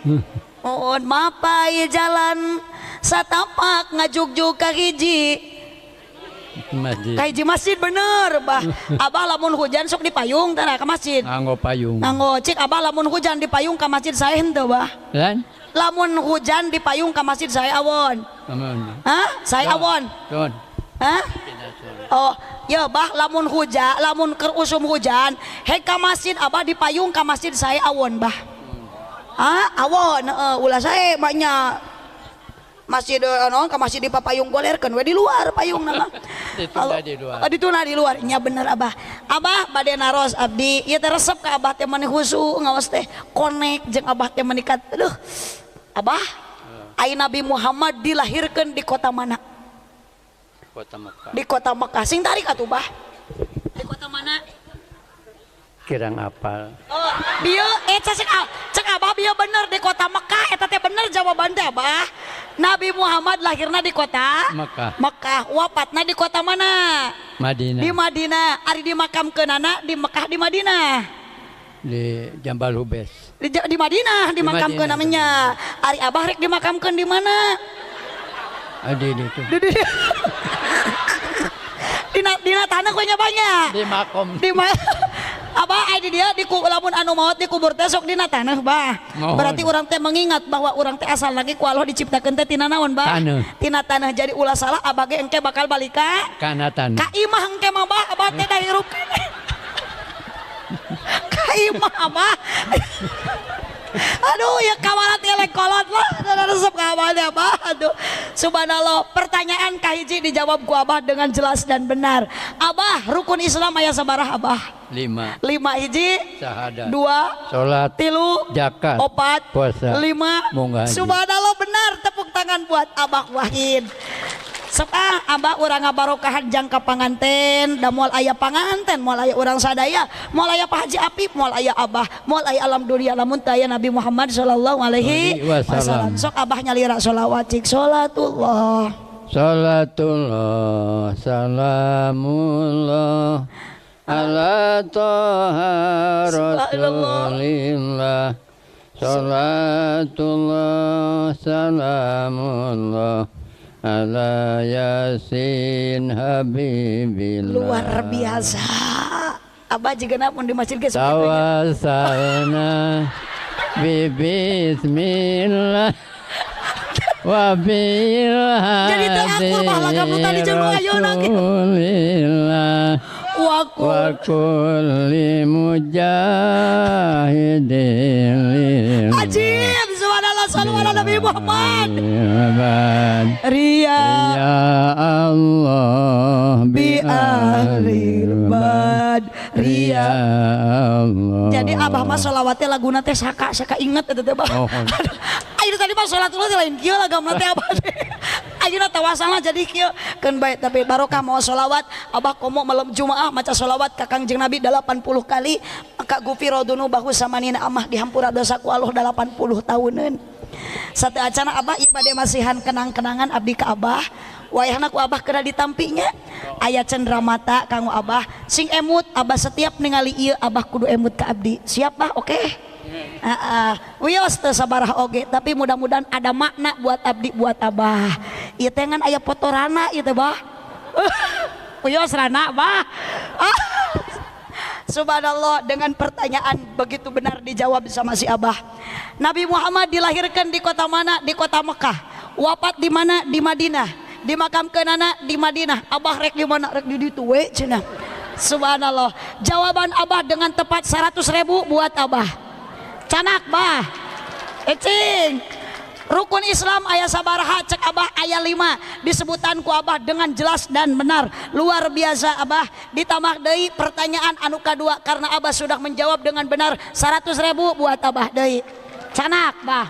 Mohon mapai jalan satapak ngajuk-juk ka hiji masjid bener bah. Abah lamun hujan sok di payung tara ka masjid nganggo payung nganggo cik abah lamun hujan di payung ka masjid sae henteu bah. Lamun hujan di payung ka masjid sae awon sae awon oh ya bah lamun hujan lamun keur usum hujan he ka masjid abah di payung ka masjid sae awon bah. Awon ulah sae maknya masjid ka masjid di papayung golerkeun we di luar payung nama. Dituna di luar nya bener abah bade naros abdi ieu teh resep ka abah teh maneh husu ngaos teh konek jeung abah teh menikat. Aduh abah ai Nabi Muhammad dilahirkeun di kota mana? Kota Mekah. Di kota Mekah sing tarik atuh bah. Di kota mana? Kirang apal. Oh, bieu cek abah bieu bener di kota Mekah eta teh bener jawaban teh abah. Nabi Muhammad lahirna di kota Mekah, wafatna di kota mana? Madinah. Di Madinah. Ari dimakamkeunana di Mekah di Madinah. Di Jambal Hubes. Di Madinah dimakamkeun namanya. Ari abah rek dimakamkeun di mana? Di itu. Dina tanah gue banyak. Di makom. Abah aya di dia di lamun anu maot di kubur teh sok dina tanah bah. Berarti urang teh mengingat bahwa urang teh asal lagi ku Allah diciptakeun teh tina naon bah? Tina tanah. Jadi ulah salah abah ge engke bakal balik kana tanah. Ka imah engke mah bah abah teh da hirup keneh. Ka imah abah. Aduh ya kawalat elek kolot lah ada resep ka abah teh abah. Aduh subhanallah. Pertanyaan kahiji dijawab ku abah dengan jelas dan benar. Abah rukun Islam aya sabaraha abah? 5 hiji syahadat 2 salat 3 zakat 4 puasa 5 subhanallah benar. Tepuk tangan buat Abah Wahid. Abah urang ngabarokahan jangka panganten da moal aya panganten moal aya urang sadaya moal aya Pak Haji Apip moal aya abah moal aya alam dunia lamun teu aya Nabi Muhammad sallallahu alaihi wasallam. Sok abah nyalira sholawat cik salatullah salamullah ala toha rasulillah salatullah salamullah ala yasin habibillah. Luar biasa abah jigana pun di masjid ge tawasalna bismillah wa bil jadi teu akur bah lagam nu tadi jeung nu ayeuna ge wa kulli mujahidin ajib subhanallah sallu ala Nabi Muhammad Ria Allah bi ahlirbad Ria Allah. Jadi abah mah sholawatnya laguna teh saka inget eta teh bah. Ayeuna tadi mah sholatullah teh lain kieu lagamna teh abah teh. Ayeuna tawasalna jadi kieu keun bae tapi barokah mau sholawat abah komo malam Jumaah maca sholawat ka Kangjeng Nabi 80 kali maka gufiro dunubahu samanina amah dihampura dosa ku Allah 80 tahuneun. Satu acana abah ieu bade masihan kenang-kenangan abdi ka abah. Wayahna ku abah kena ditampinya aya cendramata kanggo abah sing emut abah setiap ningali ieu abah kudu emut ka abdi siap bah oke wios teu sabaraha oge tapi mudah-mudahan ada makna buat abdi buat abah ieu teh ngan aya fotorana ieu teh bah Uyos rana bah. Ah. Subhanallah, dengan pertanyaan begitu benar dijawab sama si Abah. Nabi Muhammad dilahirkan di kota mana? Di kota Mekah. Wafat di mana? Di Madinah. Dimakamkeun anak di Madinah. Abah rek di mana? Rek di ditu we cenah. Subhanallah. Jawaban Abah dengan tepat 100.000 buat Abah. Canak bah. Ecing. Rukun Islam ayat sabaraha cek Abah ayat 5 disebutan ku Abah dengan jelas dan benar. Luar biasa Abah. Ditambah deui pertanyaan anu kadua karena Abah sudah menjawab dengan benar 100.000 buat Abah deui. Canak bah.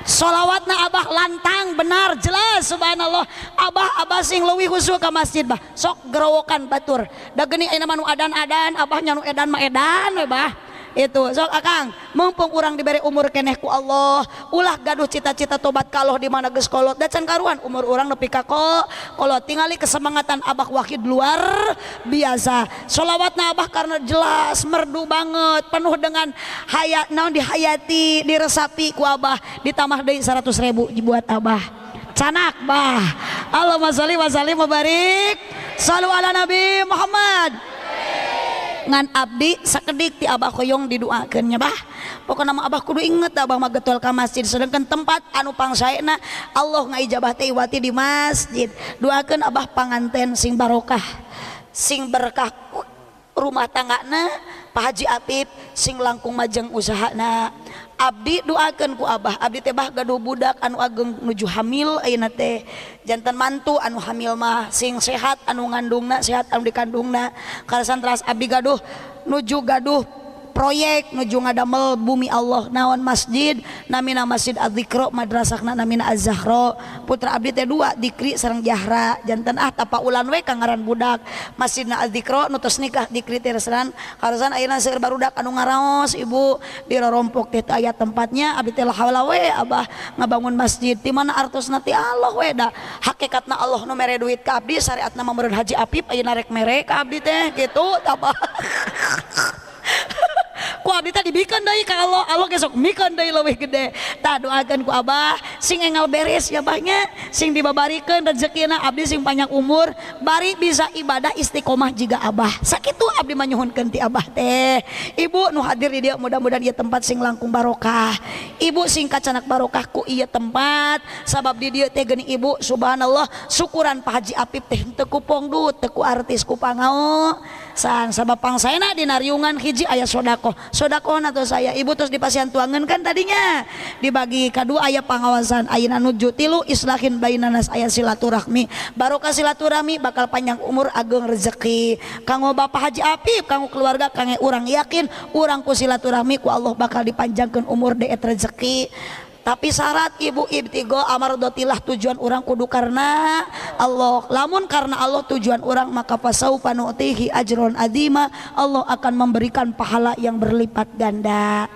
Sholawatna Abah lantang benar jelas subhanallah. Abah sing leuwih husu ka masjid bah. Sok gerowokan batur. Da geuning ayeuna mah nu adan-adan Abah nya nu edan mah edan we bah. Itu sok akang mumpung urang diberi umur keneh ku Allah ulah gaduh cita-cita tobat kaloh di mana geus kolot da can karuan umur urang nepi ka kolot tingali kesemangatan Abah Wahid luar biasa. Sholawatna Abah karena jelas merdu banget penuh dengan hayat naon dihayati diresapi ku Abah ditambah deui 100.000 buat Abah. Canak bah. Allahumma sholli wa sallim wa barik sallu ala Nabi Muhammad. Ngan abdi sakedik ti Abah hoyong didoakeun nya bah. Pokona mah Abah kudu inget Abah mah getol ka masjid sedangkan tempat anu pangsaena Allah ngaijabah teh wati di masjid. Doakeun Abah panganten sing barokah, sing berkah rumah tanggana, Pak Haji Apip sing langkung majeng usahana. Abdi doakeun ku Abah, abdi teh bah gaduh budak anu ageng nuju hamil ayeuna teh. Jantan mantu anu hamil mah sing sehat anu ngandungna, sehat anu dikandungna. Karasan teras abdi gaduh nuju gaduh proyek nuju ngadamel bumi Allah naon masjid namina Masjid Az-Zikra madrasahna namina Az-Zahra. Putra abdi teh 2 Dikri sareng Jahra. Janten tapa ulan we kangaran budak Masjidna Az-Zikra nu tos nikah Dikri teh reseran karasan ayeuna seueur barudak anu ngaraos ibu di rorompok teh aya tempatnya abdi teh haula we Abah ngabangun masjid di mana artosna ti Allah we da hakikatna Allah nu mere duit ka abdi syariatna mah meureun Haji Apip ayeuna rek mere ka abdi teh kitu tapa. Ku abdi teh dibikeun deui ka Allah, Allah gesok mikeun deui leuwih gede. Tah doakeun ku Abah sing enggal beres ya bahnya, sing dibabarikeun rezekina abdi sing panjang umur, bari bisa ibadah istiqomah jiga Abah. Sakitu abdi mah nyuhunkeun ti Abah teh. Ibu nu hadir di dieu mudah-mudahan ieu tempat sing langkung barokah. Ibu sing kacanak barokah ku ieu tempat, sabab di dieu teh geuning ibu subhanallah syukuran Pak Haji Apip teh teu ku pongdut, teu ku artis ku pangao. San sabab pangsaena dina riungan hiji aya sodako atau saya ibu terus dipasihan tuangan kan tadinya dibagi kedua aya pengawasan ayeuna nuju tilu islahin bainanas aya silaturahmi barokah silaturahmi bakal panjang umur ageng rezeki kanggo Bapak Haji Apip kanggo keluarga kangge urang yakin urang ku silaturahmi ku Allah bakal dipanjangkeun umur deet rezeki. Tapi syarat ibu ibtigo amardotilah tujuan orang kudu karena Allah. Lamun karena Allah tujuan orang maka pasaufa nu'tihi ajron adima, Allah akan memberikan pahala yang berlipat ganda.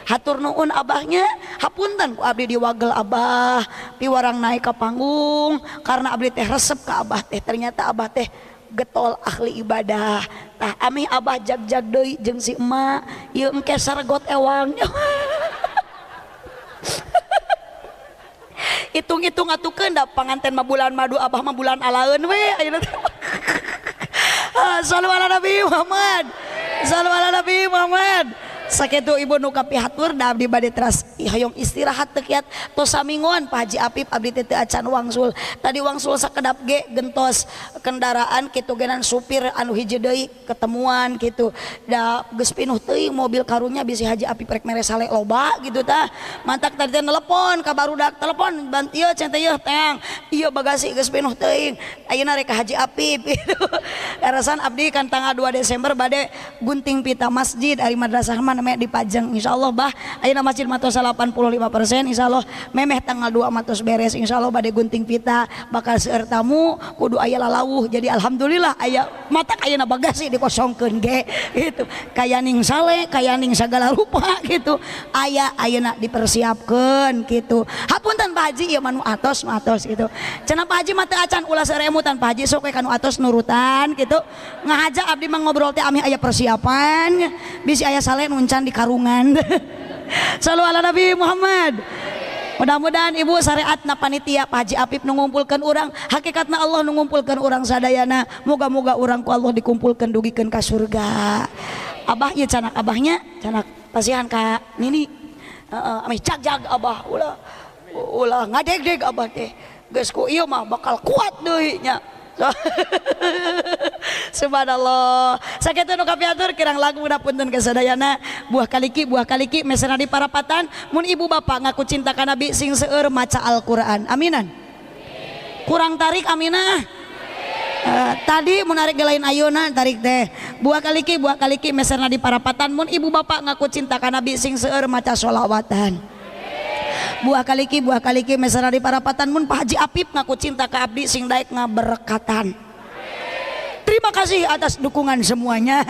Hatur nuhun abahnya, hapunten ku abdi diwagel Abah piwarang naik ke panggung karena abdi teh resep ke Abah teh ternyata Abah teh getol ahli ibadah. Tah ami Abah jag-jag deui jeung si emak ieu engke sargot ewangnya. Hitung-hitung atukeun da panganten mah bulan madu Abah mah bulan alaeun we ayeuna. Sallu ala Nabi Muhammad. Sallu ala Nabi Muhammad. Sakitu ibu nu kapihatur da abdi bade teras hayong istirahat teu kiat tos samingoan Pak Haji Apip abdi teh teu acan wangsul. Tadi wangsul sakedap ge gentos kendaraan kitu genan supir anu hiji deui ketemuan kitu. Da geus pinuh teuing mobil karunya bisi Haji Apip rek mere sale loba gitu tah. Mantak tadi teh nelepon ka barudak telepon bant ieu cen teh ieu teang. Ieu bagasi geus pinuh teuing. Ayeuna rek ka Haji Apip gitu. Karasan abdi kan tanggal 2 Desember bade gunting pita masjid ari madrasah namanya dipajang insyaallah bah ayeuna masjid matos 85% insyaallah memeh tanggal 2 matos beres insyaallah bade gunting pita bakal seueur tamu kudu aya lalawuh jadi alhamdulillah aya matak ayeuna bagasi dikosongkeun ge gitu kayaning sale kayaning sagala rupa gitu aya ayeuna dipersiapkeun gitu hapunten Pak Haji ieu manu atos gitu cenah Pak Haji mah teu acan ulah saremutan Pak Haji sok we kanu atos nurutan gitu ngahaja abdi mah ngobrol teh ami aya persiapan bisi aya sale nuncan di karungan. Sallu ala Nabi Muhammad. Mudah-mudahan ibu syariatna panitia Pak Haji Apip ngumpulkan orang, hakikatna Allah ngumpulkan orang sadayana. Moga-moga orang ku Allah dikumpulkan dugikeun ka surga. Abah ieu canak abahnya, canak pasihan ka nini. Ami jag-jag abah ulah ngadeg-deg abah teh. Geus ku ieu mah bakal kuat deui nya. Subhanallah. Sakitu nu kapiatur kirang lagu punten kasadayana buah kaliki mesana di parapatan mun ibu bapak ngaku cinta ka Nabi sing seueur maca Al-Qur'an. Aminan. Kurang tarik aminah. Tadi mun arek lain ayeuna tarik teh. Buah kaliki mesana di parapatan mun ibu bapak ngaku cinta ka Nabi sing seueur maca sholawatan. Buah kaliki mesana di parapatan mun Pak Haji Apip ngaku cinta ke abdi sing daek ngaberkatan. Terima kasih atas dukungan semuanya.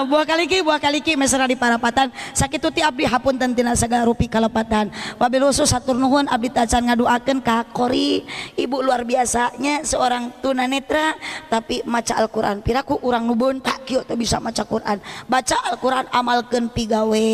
Buah kaliki mesana di parapatan sakitu ti abdi hapunten tina sagala rupi kalepatan. Wabil khusus hatur nuhun abdi tacan ngaduakeun ka Kori, ibu luar biasanya seorang tunanetra tapi maca Al-Qur'an. Piraku urang nu beuntak kieu teu bisa maca Qur'an. Baca Al-Qur'an amalkeun pigawe.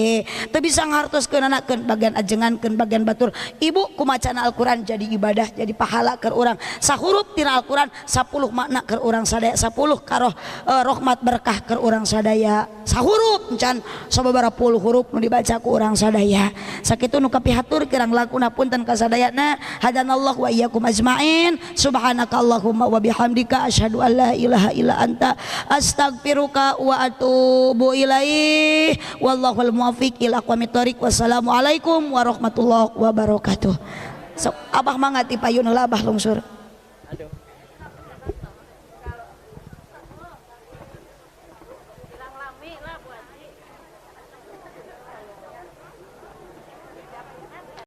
Teu bisa ngartoskeun anakeun bagian ajengankeun bagian batur. Ibu ku macana Al-Qur'an jadi ibadah jadi pahala keur urang. Sahurup tina Al-Qur'an 10 makna keur urang sadaya 10 karoh rahmat berkah keur urang sadaya sahurup encan sababaraha puluh huruf nu dibaca ku urang sadaya sakitu nu kapihatur kirang lakuna punten ka sadayana hadanallahu wa iyyakum ajmain subhanakallahumma wa bihamdika asyhadu an la ilaha illa anta astaghfiruka wa atubu ilaih wallahul muwaffiq ila aqwamit thoriq wassalamu alaikum warahmatullahi wabarakatuh. Abah mangga ti payun heula abah lungsur.